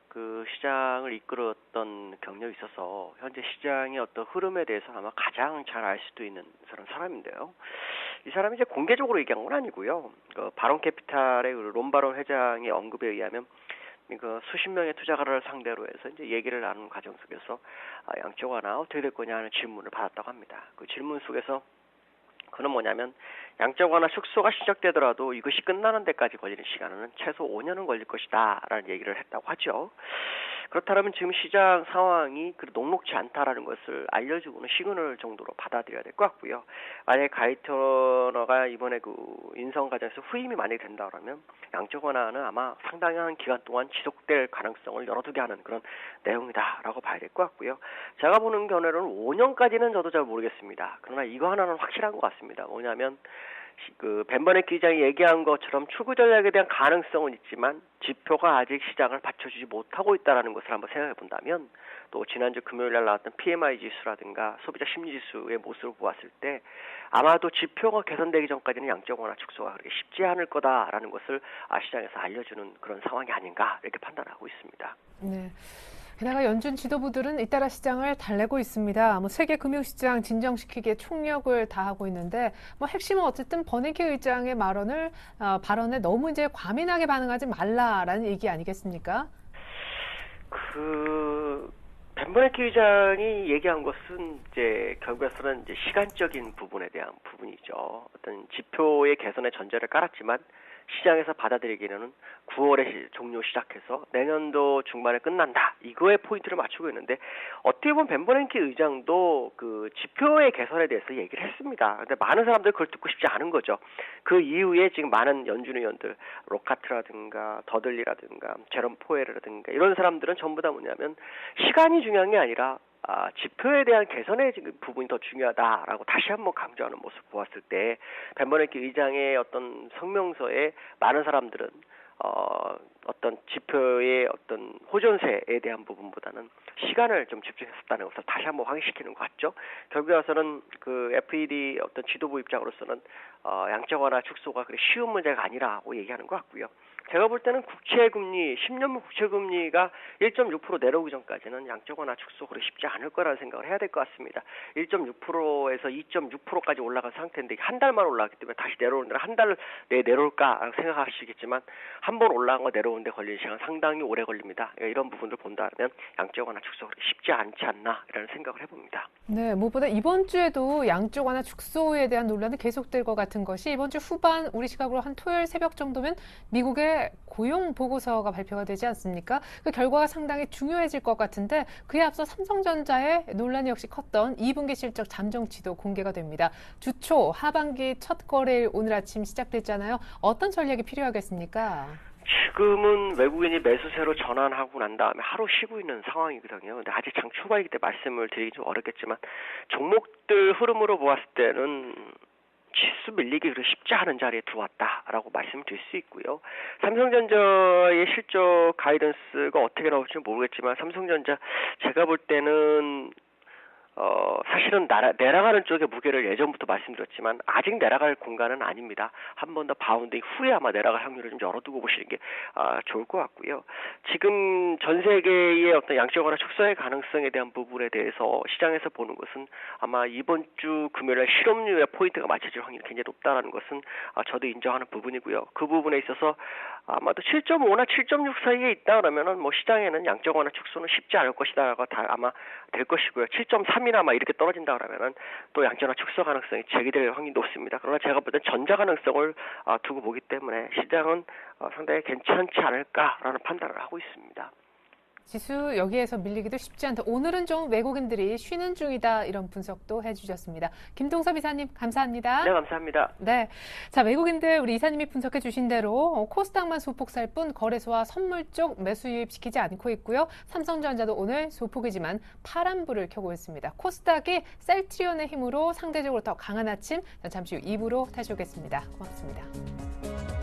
I: 그 시장을 이끌었던 경력이 있어서 현재 시장의 어떤 흐름에 대해서 아마 가장 잘 알 수도 있는 그런 사람인데요. 이 사람이 이제 공개적으로 얘기한 건 아니고요. 그 바론 캐피탈의 론 바론 회장의 언급에 의하면 그 수십 명의 투자가를 상대로 해서 이제 얘기를 나누는 과정 속에서 양쪽 하나 어떻게 될 거냐 하는 질문을 받았다고 합니다. 그 질문 속에서 그는 뭐냐면 양적 완화 축소가 시작되더라도 이것이 끝나는 데까지 걸리는 시간은 최소 5년은 걸릴 것이다 라는 얘기를 했다고 하죠. 그렇다면 지금 시장 상황이 그 녹록지 않다라는 것을 알려주고는 시그널 정도로 받아들여야 될 것 같고요. 만약에 가이터너가 이번에 그 인선 과정에서 후임이 만약에 된다 그러면 양적 완화는 아마 상당한 기간 동안 지속될 가능성을 열어두게 하는 그런 내용이다라고 봐야 될 것 같고요. 제가 보는 견해로는 5년까지는 저도 잘 모르겠습니다. 그러나 이거 하나는 확실한 것 같습니다. 뭐냐면 그 벤 버냉키 기장이 얘기한 것처럼 출구 전략에 대한 가능성은 있지만 지표가 아직 시장을 받쳐주지 못하고 있다는 것을 한번 생각해 본다면 또 지난주 금요일 날 나왔던 PMI 지수라든가 소비자 심리 지수의 모습을 보았을 때 아마도 지표가 개선되기 전까지는 양적 완화 축소가 그렇게 쉽지 않을 거다라는 것을 시장에서 알려주는 그런 상황이 아닌가 이렇게 판단하고 있습니다.
A: 네. 게다가 연준 지도부들은 잇따라 시장을 달래고 있습니다. 세계 금융시장 진정시키기에 총력을 다하고 있는데 핵심은 어쨌든 버냉키 의장의 발언에 너무 이제 과민하게 반응하지 말라라는 얘기 아니겠습니까?
I: 벤 버냉키 의장이 얘기한 것은 이제 결국에서는 이제 시간적인 부분에 대한 부분이죠. 어떤 지표의 개선의 전제를 깔았지만 시장에서 받아들이기에는 9월에 종료 시작해서 내년도 중반에 끝난다. 이거에 포인트를 맞추고 있는데 어떻게 보면 벤 버냉키 의장도 그 지표의 개선에 대해서 얘기를 했습니다. 근데 많은 사람들이 그걸 듣고 싶지 않은 거죠. 그 이후에 지금 많은 연준 의원들, 로카트라든가 더들리라든가 제롬 포웰이라든가 이런 사람들은 전부 다 뭐냐면 시간이 중요한 게 아니라 지표에 대한 개선의 부분이 더 중요하다라고 다시 한번 강조하는 모습 보았을 때 벤 버냉키 의장의 어떤 성명서에 많은 사람들은 어떤 지표의 어떤 호전세에 대한 부분보다는 시간을 좀 집중했었다는 것을 다시 한번 확인시키는 것 같죠. 결국에 와서는 그 FED 어떤 지도부 입장으로서는 양적 완화 축소가 그리 쉬운 문제가 아니라고 얘기하는 것 같고요. 제가 볼 때는 국채금리, 10년물 국채금리가 1.6% 내려오기 전까지는 양적 완화 축소 그리 쉽지 않을 거라는 생각을 해야 될 것 같습니다. 1.6%에서 2.6%까지 올라간 상태인데 한 달만 올라갔기 때문에 다시 내려오는데 한 달 내에 내려올까 생각하시겠지만 한 번 올라간 거 내려오는데 걸리는 시간 상당히 오래 걸립니다. 이런 부분들 본다면 양적 완화 축소 그리 쉽지 않지 않나라는 생각을 해봅니다.
A: 네, 무엇보다 이번 주에도 양적 완화 축소에 대한 논란이 계속될 것 같은 것이 이번 주 후반 우리 시각으로 한 토요일 새벽 정도면 미국의 고용 보고서가 발표가 되지 않습니까? 그 결과가 상당히 중요해질 것 같은데 그에 앞서 삼성전자의 논란이 역시 컸던 2분기 실적 잠정치도 공개가 됩니다. 주초 하반기 첫 거래일 오늘 아침 시작됐잖아요. 어떤 전략이 필요하겠습니까?
I: 지금은 외국인이 매수세로 전환하고 난 다음에 하루 쉬고 있는 상황이거든요. 근데 아직 장 초반이기 때문에 말씀을 드리기 좀 어렵겠지만 종목들 흐름으로 보았을 때는 지수 밀리기 그리 쉽지 않은 자리에 들어왔다라고 말씀을 드릴 수 있고요. 삼성전자의 실적 가이던스가 어떻게 나올지 모르겠지만 삼성전자 제가 볼 때는 사실은 내려가는 쪽의 무게를 예전부터 말씀드렸지만 아직 내려갈 공간은 아닙니다. 한 번 더 바운딩 후에 아마 내려갈 확률을 좀 열어두고 보시는 게 좋을 것 같고요. 지금 전 세계의 어떤 양적 완화 축소의 가능성에 대한 부분에 대해서 시장에서 보는 것은 아마 이번 주 금요일에 실업률의 포인트가 맞춰질 확률이 굉장히 높다라는 것은 저도 인정하는 부분이고요. 그 부분에 있어서 아마도 7.5나 7.6 사이에 있다 그러면은 뭐 시장에는 양적 완화 축소는 쉽지 않을 것이다라고 아마 될 것이고요. 7.3이나 아마 이렇게 떨어진다 그러면은 또 양적 완화 축소 가능성이 제기될 확률이 높습니다. 그러나 제가 볼 때 전자 가능성을 두고 보기 때문에 시장은 상당히 괜찮지 않을까라는 판단을 하고 있습니다.
A: 지수 여기에서 밀리기도 쉽지 않다. 오늘은 좀 외국인들이 쉬는 중이다. 이런 분석도 해주셨습니다. 김동섭 이사님 감사합니다.
I: 네, 감사합니다.
A: 네, 자 외국인들 우리 이사님이 분석해 주신 대로 코스닥만 소폭 살 뿐 거래소와 선물 쪽 매수 유입시키지 않고 있고요. 삼성전자도 오늘 소폭이지만 파란불을 켜고 있습니다. 코스닥이 셀트리온의 힘으로 상대적으로 더 강한 아침 잠시 후 2부로 다시 오겠습니다. 고맙습니다.